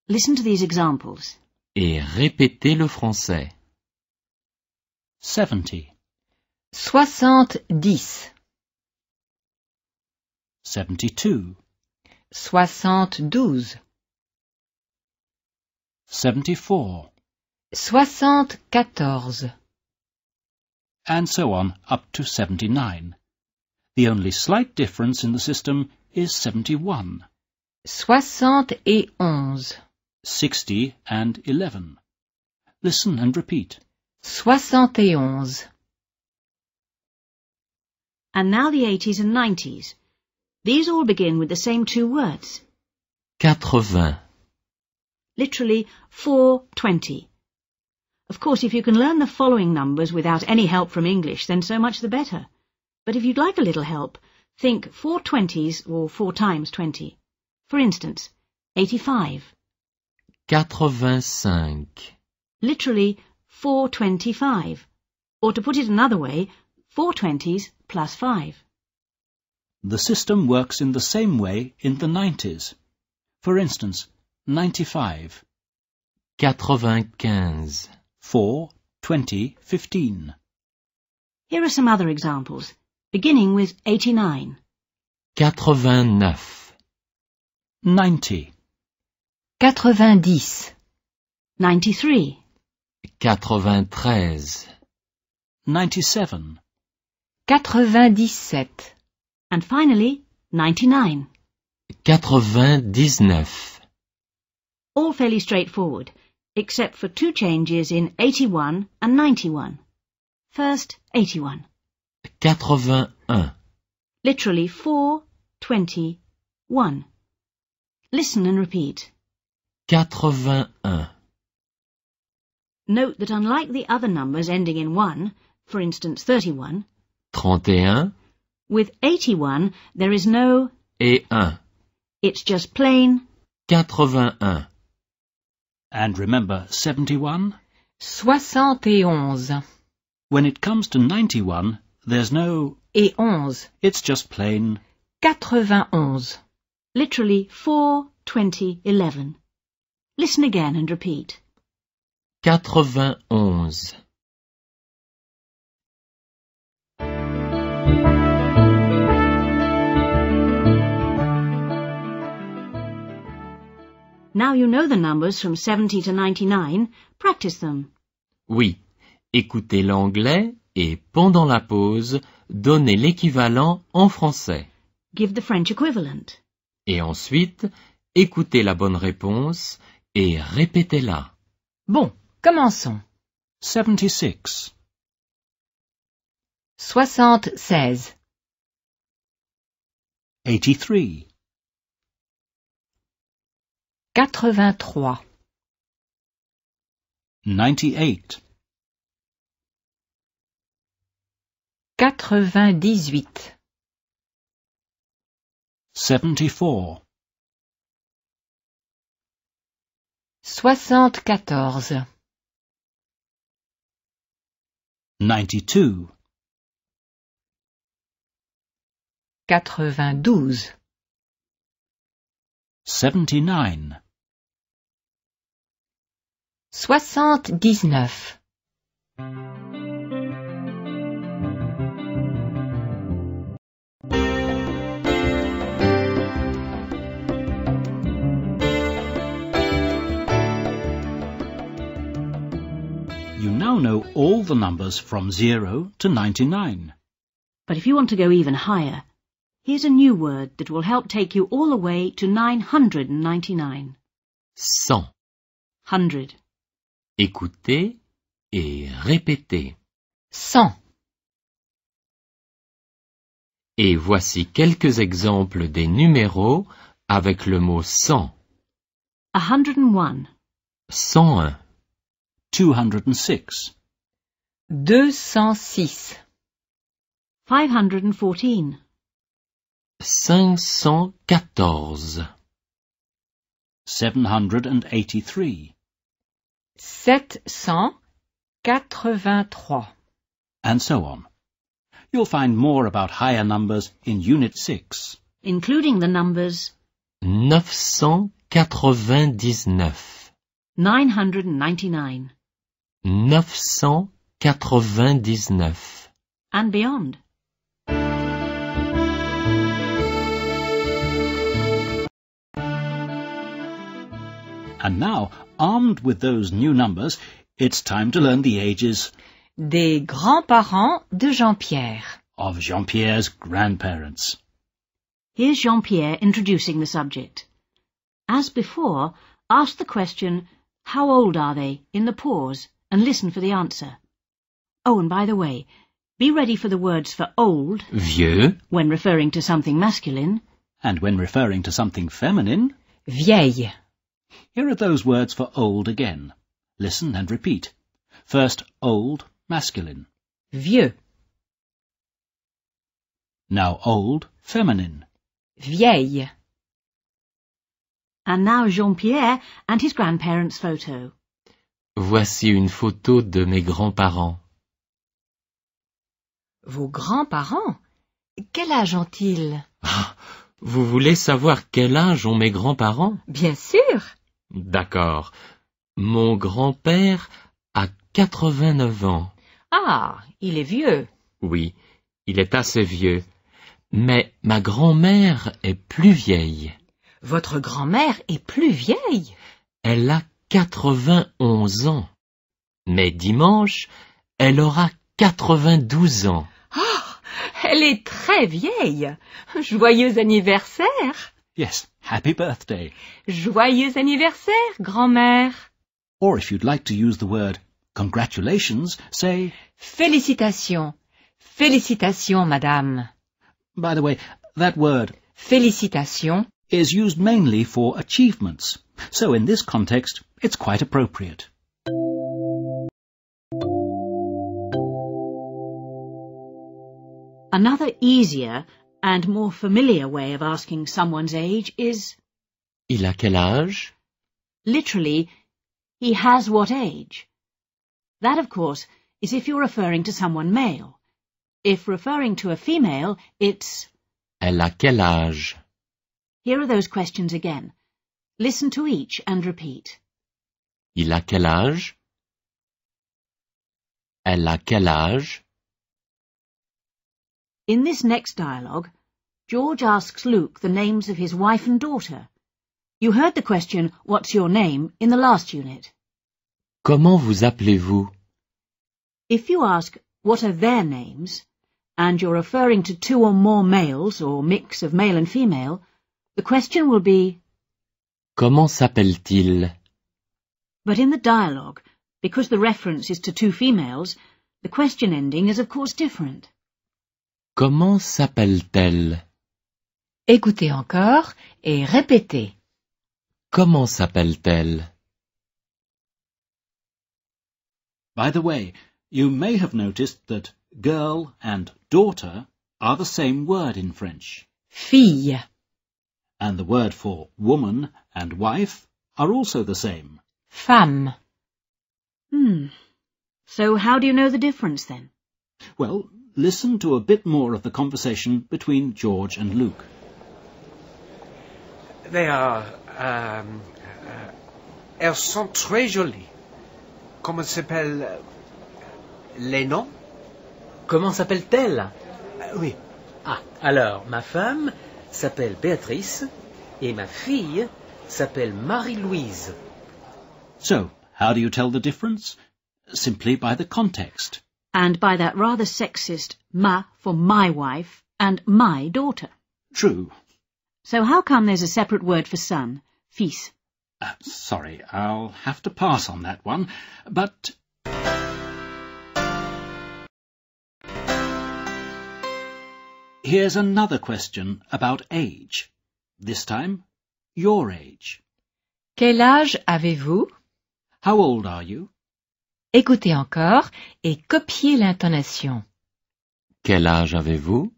Listen to these examples. et répétez le français. 70, 70, 72, 72, 74, 74, and so on up to 79. The only slight difference in the system is 71, 71, 60 and 11. Listen and repeat. 71. And now the 80s and 90s. These all begin with the same two words, 80, literally 420. Of course, if you can learn the following numbers without any help from English, then so much the better. But if you'd like a little help, think 4 20s or 4 times 20. For instance, 85, 85, literally 425. Or to put it another way, 4 20s plus 5. The system works in the same way in the 90s. For instance, 95, 95, 4, 20, 15. Here are some other examples, beginning with 89, 89, 90, 90, 93, 93, 97, 97, and finally 99. 99, All fairly straightforward, except for two changes in 81 and 91. First, 81. 81, Literally 4, 20, 1. Listen and repeat. 81, Note that unlike the other numbers ending in 1, for instance 31, 31 with 81 there is no et 1, it's just plain 81. And remember 71? 71, When it comes to 91, there's no... et 11, It's just plain... 91. literally 4, 20, 11. Listen again and repeat. 91. Now you know the numbers from 70 to 99, practice them. Oui, écoutez l'anglais et pendant la pause, donnez l'équivalent en français. Give the French equivalent. Et ensuite, écoutez la bonne réponse et répétez-la. Bon, commençons. 76, 76, 83, 83, 98, 98, 74, 74, 92, 92, 79, 79. You now know all the numbers from 0 to 99. But if you want to go even higher, here's a new word that will help take you all the way to 999. 100. 100. Écoutez et répétez. 100, Et voici quelques exemples des numéros avec le mot 100. 101. 101, 206, 206, 514. 514, 783, 783. and so on. You'll find more about higher numbers in Unit 6. Including the numbers 999, 999 999. and beyond. And now, armed with those new numbers, it's time to learn the ages Des grands-parents de Jean-Pierre. of Jean-Pierre's grandparents. Here's Jean-Pierre introducing the subject. As before, ask the question, how old are they, in the pause, and listen for the answer. Oh, and by the way, be ready for the words for old, Vieux, when referring to something masculine, And when referring to something feminine, Vieille. here are those words for old again. Listen and repeat. First, old, masculine. Vieux. Now old, feminine. Vieille. and now Jean-Pierre and his grandparents' photo. voici une photo de mes grands-parents. Vos grands-parents? Quel âge ont-ils? Vous voulez savoir quel âge ont mes grands-parents? Bien sûr. D'accord. Mon grand-père a 89 ans. Ah, il est vieux. Oui, il est assez vieux. Mais ma grand-mère est plus vieille. Votre grand-mère est plus vieille. Elle a 91 ans. Mais dimanche, elle aura 92 ans. Elle est très vieille. Joyeux anniversaire. Yes, happy birthday. Joyeux anniversaire, grand-mère. Or if you'd like to use the word congratulations, say, Félicitations. Félicitations, madame. by the way, that word Félicitations. is used mainly for achievements. So in this context, it's quite appropriate. Another easier and more familiar way of asking someone's age is, Il a quel âge? literally, he has what age? That, of course, is if you're referring to someone male. If referring to a female, it's... Elle a quel âge? Here are those questions again. Listen to each and repeat. Il a quel âge? Elle a quel âge? In this next dialogue, George asks Luke the names of his wife and daughter. You heard the question, what's your name, in the last unit. Comment vous appelez-vous? If you ask, what are their names, and you're referring to two or more males or mix of male and female, the question will be, Comment s'appelle-t-il? but in the dialogue, because the reference is to two females, the question ending is of course different. Comment s'appelle-t-elle? Écoutez encore et répétez. Comment s'appelle-t-elle? By the way, you may have noticed that girl and daughter are the same word in French, Fille. and the word for woman and wife are also the same. Femme. So how do you know the difference then? Well, listen to a bit more of the conversation between George and Luke. They are, elles sont très jolies. Comment s'appellent les noms? Comment s'appelle-t-elle? Oui. Ah, alors, ma femme s'appelle Béatrice et ma fille s'appelle Marie-Louise. So, how do you tell the difference? Simply by the context. And by that rather sexist ma for my wife and my daughter. True. So how come there's a separate word for son, fils? Sorry, I'll have to pass on that one, but... Here's another question about age. This time, your age. Quel âge avez-vous? How old are you? Écoutez encore et copiez l'intonation. Quel âge avez-vous?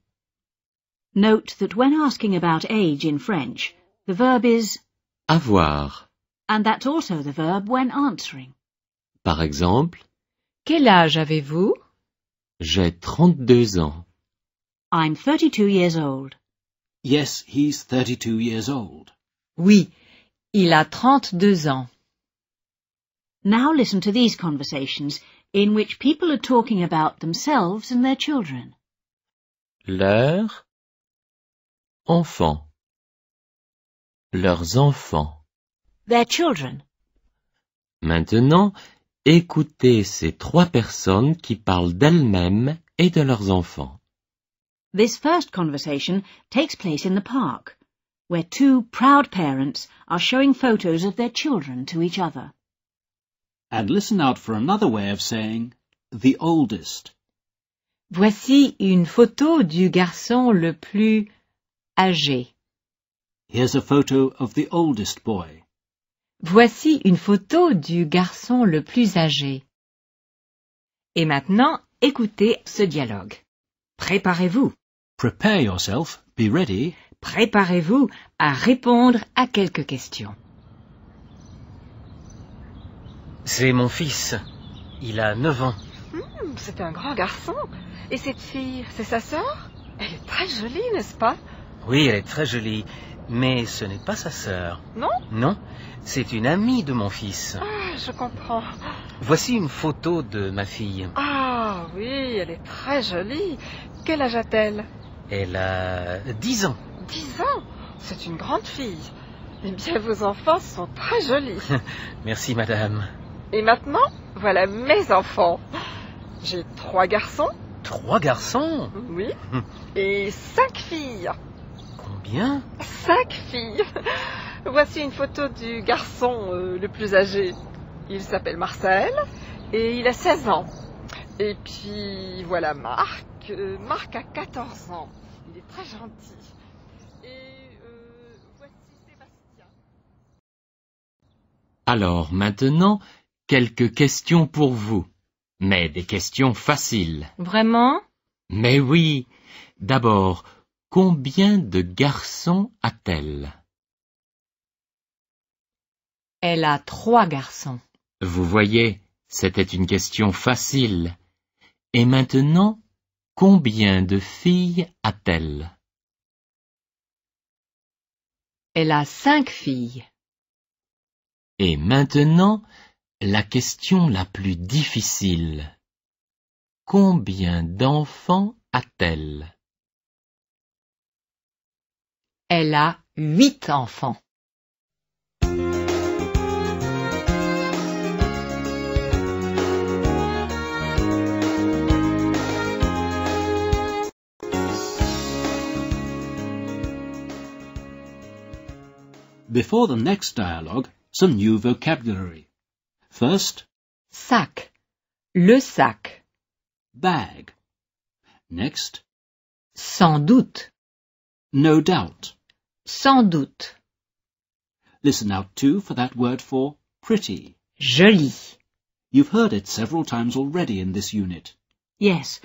Note that when asking about age in French, the verb is, Avoir. and that's also the verb when answering. Par exemple, Quel âge avez-vous? j'ai 32 ans. I'm 32 years old. Yes, he's 32 years old. Oui, il a 32 ans. Now listen to these conversations in which people are talking about themselves and their children. Leurs enfants. Leurs enfants. Their children. Maintenant, écoutez ces trois personnes qui parlent d'elles-mêmes et de leurs enfants. This first conversation takes place in the park, where two proud parents are showing photos of their children to each other. And listen out for another way of saying the oldest. Voici une photo du garçon le plus âgé. Here's a photo of the oldest boy. Voici une photo du garçon le plus âgé. Et maintenant, écoutez ce dialogue. Préparez-vous. Prepare yourself, be ready. Préparez-vous à répondre à quelques questions. C'est mon fils. Il a 9 ans. C'est un grand garçon. Et cette fille, c'est sa sœur? Elle est très jolie, n'est-ce pas? Oui, elle est très jolie, mais ce n'est pas sa sœur. Non? Non, c'est une amie de mon fils. Ah, je comprends. Voici une photo de ma fille. Ah oui, elle est très jolie. Quel âge a-t-elle? Elle a 10 ans. 10 ans? C'est une grande fille. Eh bien, vos enfants sont très jolis. Merci, madame. Et maintenant, voilà mes enfants. J'ai 3 garçons. 3 garçons? Oui. Et 5 filles. Combien? 5 filles. Voici une photo du garçon le plus âgé. Il s'appelle Marcel et il a 16 ans. Et puis voilà Marc. Marc a 14 ans. Il est très gentil. Et voici Sébastien. Alors maintenant, quelques questions pour vous. Mais des questions faciles. Vraiment? Mais oui. D'abord, combien de garçons a-t-elle? Elle a 3 garçons. Vous voyez, c'était une question facile. Et maintenant, combien de filles a-t-elle? Elle a 5 filles. Et maintenant, la question la plus difficile. Combien d'enfants a-t-elle? Elle a 8 enfants. Before the next dialogue, some new vocabulary. First, Sac. Le sac. bag. Next, Sans doute. no doubt. Sans doute. Listen out too for that word for pretty. Joli. You've heard it several times already in this unit. Yes.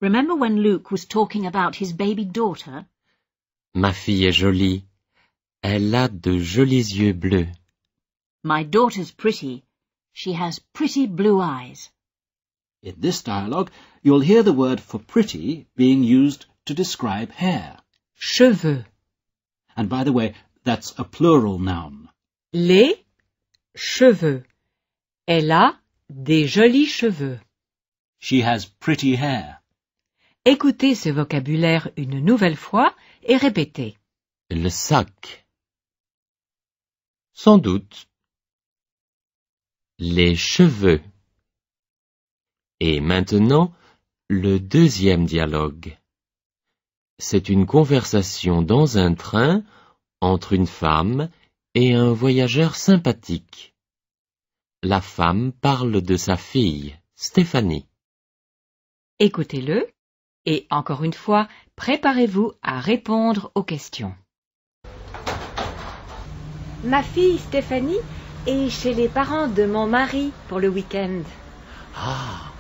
Remember when Luke was talking about his baby daughter? Ma fille est jolie. Elle a de jolis yeux bleus. My daughter's pretty. She has pretty blue eyes. In this dialogue, you'll hear the word for pretty being used to describe hair. Cheveux. And by the way, that's a plural noun. Les cheveux. Elle a des jolis cheveux. She has pretty hair. Écoutez ce vocabulaire une nouvelle fois et répétez. Le sac. Sans doute. Les cheveux. Et maintenant, le deuxième dialogue. C'est une conversation dans un train entre une femme et un voyageur sympathique. La femme parle de sa fille, Stéphanie. Écoutez-le et encore une fois, préparez-vous à répondre aux questions. Ma fille Stéphanie est chez les parents de mon mari pour le week-end. Ah,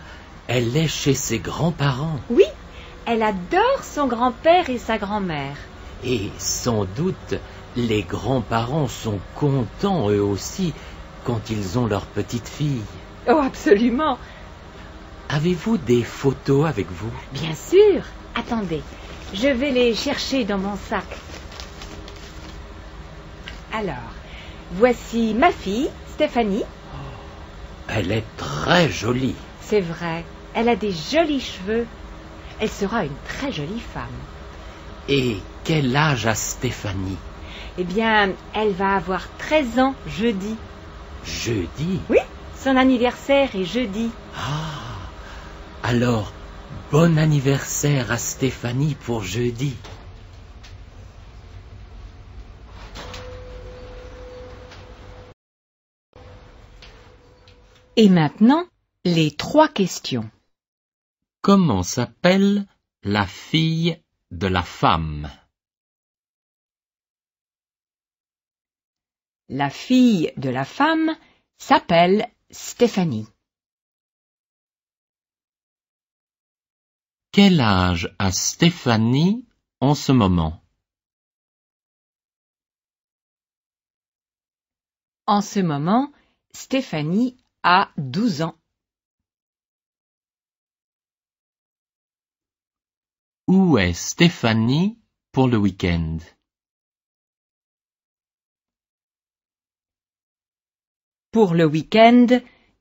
elle est chez ses grands-parents. Oui, elle adore son grand-père et sa grand-mère. Et sans doute, les grands-parents sont contents eux aussi quand ils ont leur petite fille. Oh, absolument. Avez-vous des photos avec vous? Bien sûr. Attendez, je vais les chercher dans mon sac. Alors, voici ma fille, Stéphanie. Elle est très jolie. C'est vrai, elle a des jolis cheveux. Elle sera une très jolie femme. Et quel âge a Stéphanie? Eh bien, elle va avoir 13 ans jeudi. Jeudi? Oui, Son anniversaire est jeudi. Ah, alors, bon anniversaire à Stéphanie pour jeudi. Et maintenant, les 3 questions. Comment s'appelle la fille de la femme? La fille de la femme s'appelle Stéphanie. Quel âge a Stéphanie en ce moment? En ce moment, Stéphanie a 12 ans. Où est Stéphanie pour le week-end? Pour le week-end,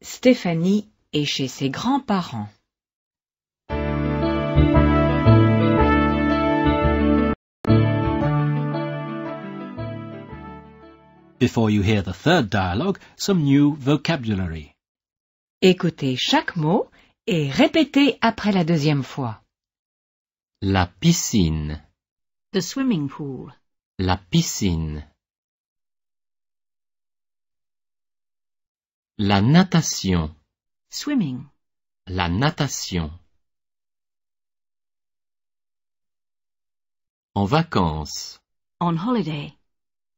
Stéphanie est chez ses grands-parents. Before you hear the third dialogue, some new vocabulary. Écoutez chaque mot et répétez après la 2e fois. La piscine, The swimming pool. la piscine. La natation, Swimming. la natation. En vacances, On holiday.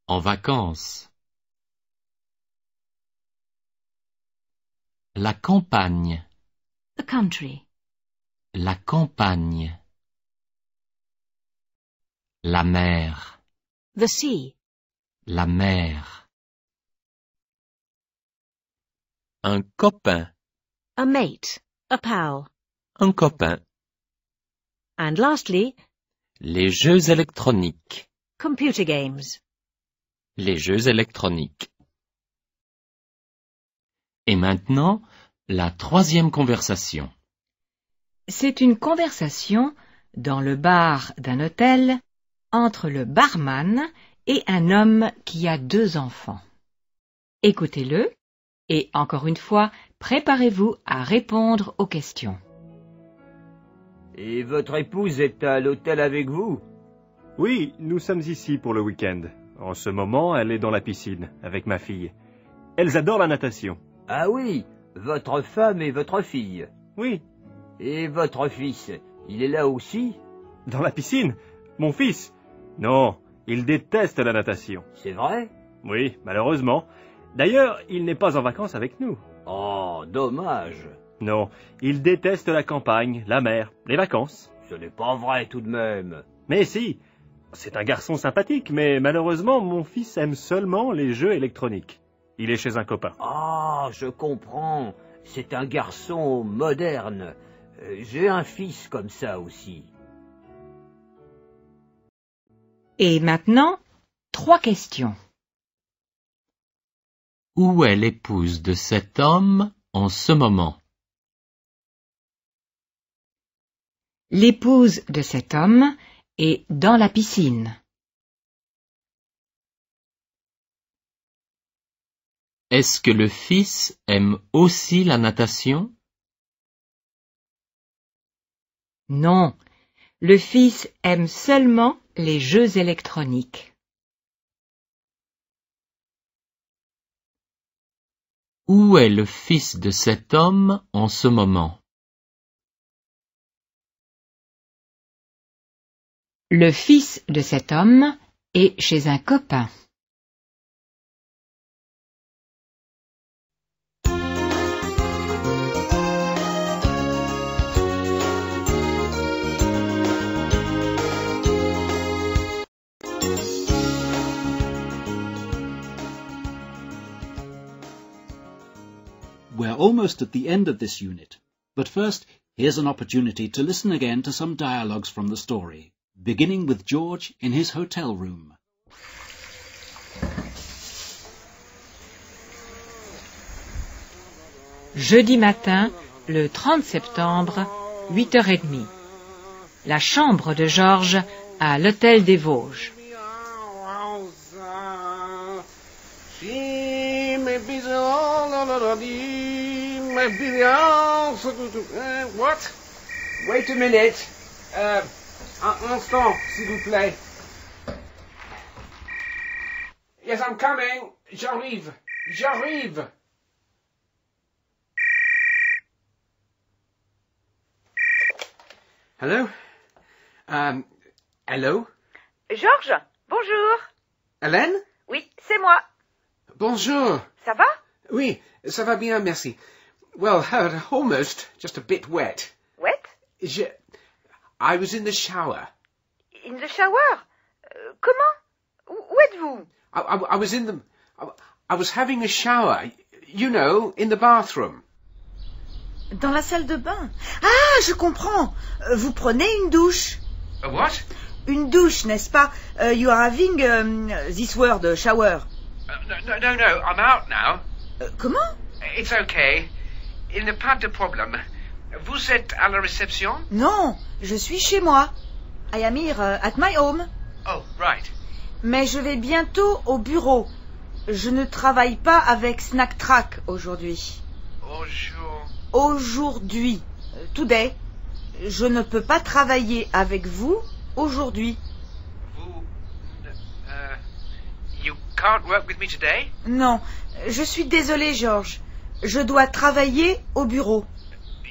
en vacances. La campagne, The country. la campagne. La mer, The sea. la mer. Un copain, A mate. A pal. un copain. And lastly, Les jeux électroniques, computer games. les jeux électroniques. Et maintenant, la 3e conversation. C'est une conversation dans le bar d'un hôtel entre le barman et un homme qui a 2 enfants. Écoutez-le et encore une fois, préparez-vous à répondre aux questions. Et votre épouse est à l'hôtel avec vous? Oui, nous sommes ici pour le week-end. En ce moment, elle est dans la piscine avec ma fille. Elles adorent la natation. Ah oui, votre femme et votre fille. Oui. Et votre fils, il est là aussi? Dans la piscine? Mon fils? Non, il déteste la natation. C'est vrai? Oui, malheureusement. D'ailleurs, il n'est pas en vacances avec nous. Oh, dommage. Non, il déteste la campagne, la mer, les vacances. Ce n'est pas vrai tout de même. Mais si, c'est un garçon sympathique, mais malheureusement, mon fils aime seulement les jeux électroniques. Il est chez un copain. Ah, je comprends. C'est un garçon moderne. J'ai un fils comme ça aussi. Et maintenant, 3 questions. Où est l'épouse de cet homme en ce moment? L'épouse de cet homme est dans la piscine. Est-ce que le fils aime aussi la natation? Non, le fils aime seulement les jeux électroniques. Où est le fils de cet homme en ce moment? Le fils de cet homme est chez un copain. We're almost at the end of this unit, but first, here's an opportunity to listen again to some dialogues from the story, beginning with George in his hotel room. Jeudi matin, le 30 septembre, 8h30. La chambre de Georges à l'hôtel des Vosges. Jimmy What? Wait a minute. Un instant, s'il vous plaît. Yes, I'm coming. J'arrive. J'arrive. Hello? Hello? Georges, bonjour. Hélène? Oui, c'est moi. Bonjour. Ça va? Oui, ça va bien, merci. Well, almost, just a bit wet. Wet? I was in the shower. In the shower? Comment? Où êtes-vous? I was in the... I was having a shower, you know, in the bathroom. Dans la salle de bain. Ah, je comprends. Vous prenez une douche. A what? Une douche, n'est-ce pas? You are having this word, shower. No, I'm out now. Comment? It's okay. Il n'y a pas de problème. Vous êtes à la réception? Non, je suis chez moi. I am here at my home. Oh, right. Mais je vais bientôt au bureau. Je ne travaille pas avec Snack Track aujourd'hui. Aujourd'hui. Today. Je ne peux pas travailler avec vous aujourd'hui. You can't work with me today? Non, je suis désolée, George. Je dois travailler au bureau.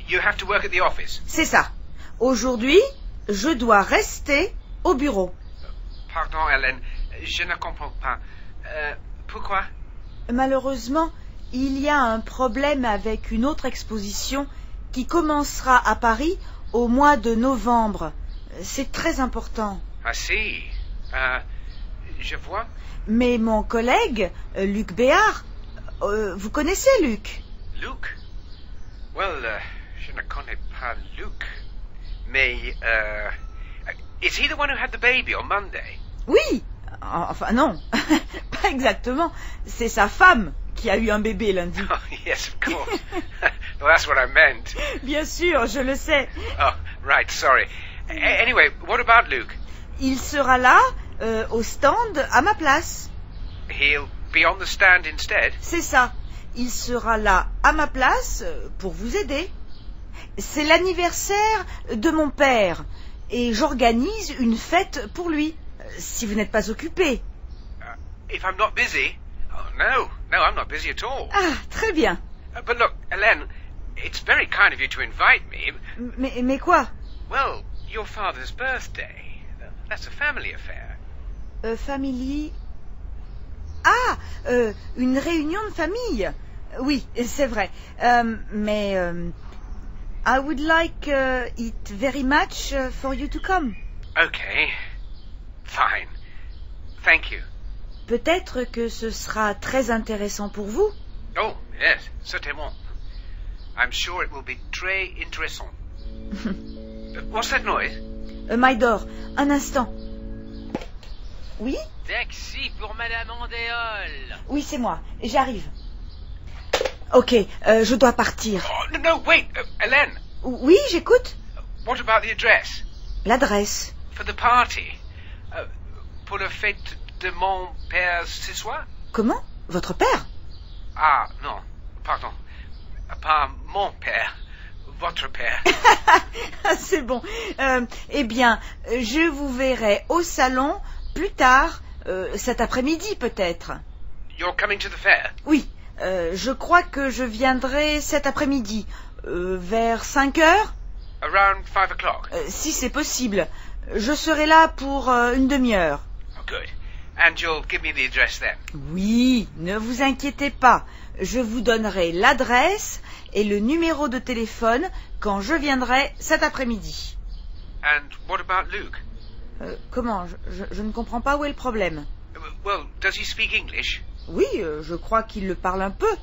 You have to work at the office? C'est ça. Aujourd'hui, je dois rester au bureau. Pardon, Hélène, je ne comprends pas. Pourquoi? Malheureusement, il y a un problème avec une autre exposition qui commencera à Paris au mois de novembre. C'est très important. I see. Je vois. Mais mon collègue, Luc Béard, vous connaissez Luc? Luc? Well, je ne connais pas Luc. Mais, is he the one who had the baby on Monday? Oui. Enfin, non. Pas exactement. C'est sa femme qui a eu un bébé lundi. Oh, yes, of course. Well, that's what I meant. Bien sûr, je le sais. Oh, right, sorry. Anyway, what about Luke? Il sera là, au stand, à ma place. He'll be on the stand instead? C'est ça. Il sera là, à ma place, pour vous aider. C'est l'anniversaire de mon père, et j'organise une fête pour lui, si vous n'êtes pas occupé. If I'm not busy? Oh, no, I'm not busy at all. Ah, très bien. But look, Hélène, it's very kind of you to invite me. Mais quoi? Well, your father's birthday. That's a family affair. Family... Ah, une réunion de famille. Oui, c'est vrai. Mais I would like it very much for you to come. Okay, fine. Thank you. Peut-être que ce sera très intéressant pour vous. Oh, yes, certainement. I'm sure it will be très intéressant. What's that noise? My door, un instant. Oui? Taxi pour Madame Andéol. Oui, c'est moi. J'arrive. Ok, je dois partir. Oh, no, wait, Hélène. Oui, j'écoute. What about the address? L'adresse. For the party. Pour la fête de mon père ce soir? Comment? Votre père? Ah, non, pardon. Pas mon père. Votre père. C'est bon. Eh bien, je vous verrai au salon plus tard, cet après-midi peut-être. You're coming to the fair? Oui, je crois que je viendrai cet après-midi, vers 5 heures. Around 5 o'clock? Si c'est possible. Je serai là pour une demi-heure. Oh, good. And you'll give me the address then? Oui, ne vous inquiétez pas. Je vous donnerai l'adresse et le numéro de téléphone quand je viendrai cet après-midi. And what about Luke? Comment? Je ne comprends pas où est le problème. Well, does he speak English? Oui, je crois qu'il le parle un peu.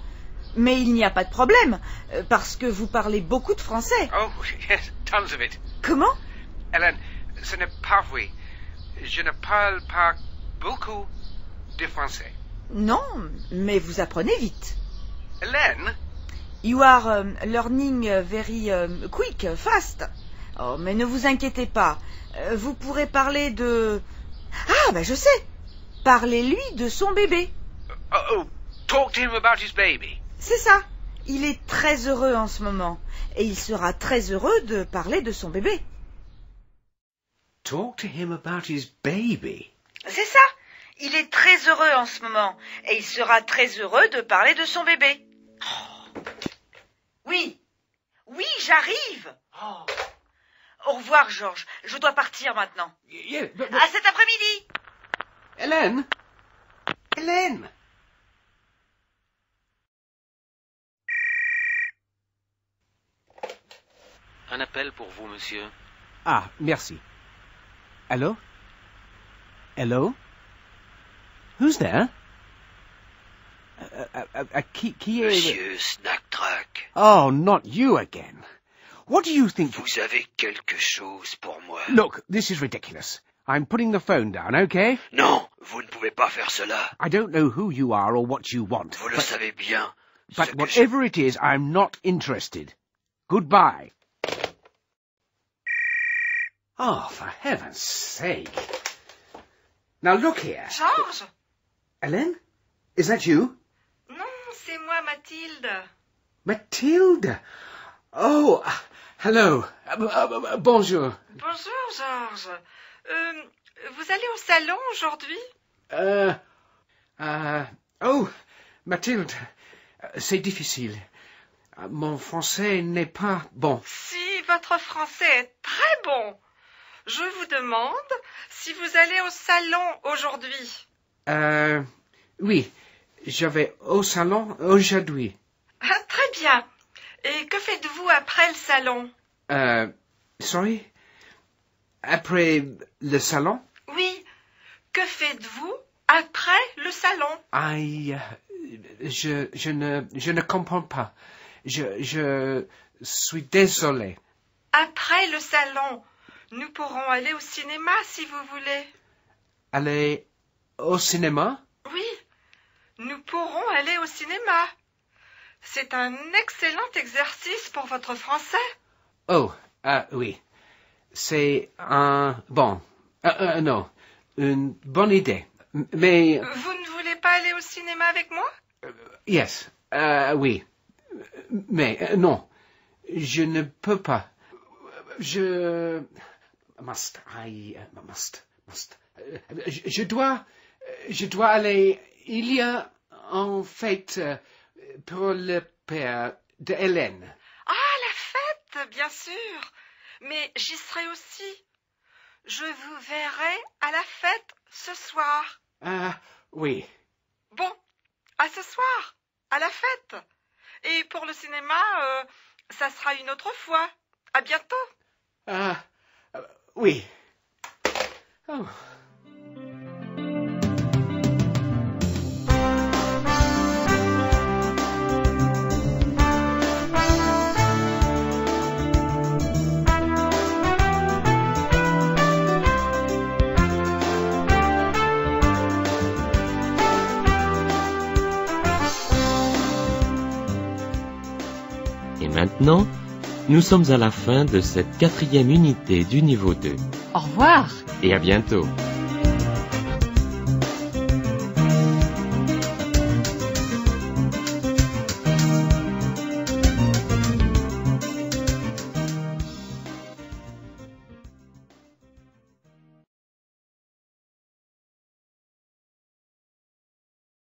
Mais il n'y a pas de problème, parce que vous parlez beaucoup de français. Oh, yes, tons of it. Comment? Hélène, ce n'est pas vrai. Je ne parle pas beaucoup de français. Non, mais vous apprenez vite. Hélène? You are learning very quick, fast. Oh, mais ne vous inquiétez pas. Vous pourrez parler de... Ah, ben je sais. Parlez-lui de son bébé. Oh, Talk to him about his baby. C'est ça. Il est très heureux en ce moment. Et il sera très heureux de parler de son bébé. Talk to him about his baby. C'est ça. Il est très heureux en ce moment. Et il sera très heureux de parler de son bébé. Oh. Oui. Oui, j'arrive. Oh. Au revoir, Georges. Je dois partir maintenant. Yeah, but... À cet après-midi. Hélène? Hélène? Un appel pour vous, monsieur. Ah, merci. Hello? Hello? Who's there? Qui est... Monsieur Snacktrack. Oh, not you again. What do you think... Vous avez quelque chose pour moi. Look, this is ridiculous. I'm putting the phone down, okay? Non, vous ne pouvez pas faire cela. I don't know who you are or what you want. Vous le savez bien. But whatever it is, I'm not interested. Goodbye. Oh, for heaven's sake. Now look here. Georges? Hélène? Is that you? Non, c'est moi, Mathilde. Mathilde? Oh, hello. Bonjour. Bonjour, Georges. Vous allez au salon aujourd'hui? Oh, Mathilde, c'est difficile. Mon français n'est pas bon. Si, votre français est très bon. Je vous demande si vous allez au salon aujourd'hui. Oui, je vais au salon aujourd'hui. Ah, très bien. Et que faites-vous après le salon? Sorry? Après le salon? Oui. Que faites-vous après le salon? Je ne comprends pas. Je suis désolé. Après le salon, nous pourrons aller au cinéma si vous voulez. Aller au cinéma? Oui, nous pourrons aller au cinéma. C'est un excellent exercice pour votre français. Oh, oui. C'est non, une bonne idée. Mais... Vous ne voulez pas aller au cinéma avec moi? Yes, oui. Mais non, je ne peux pas. Je dois aller. Il y a en fête pour le père de Hélène. Ah, la fête, bien sûr. Mais j'y serai aussi. Je vous verrai à la fête ce soir. Oui. Bon, à ce soir, à la fête. Et pour le cinéma, ça sera une autre fois. À bientôt. Oui. Oh. Et maintenant, nous sommes à la fin de cette 4e unité du niveau 2. Au revoir. Et à bientôt.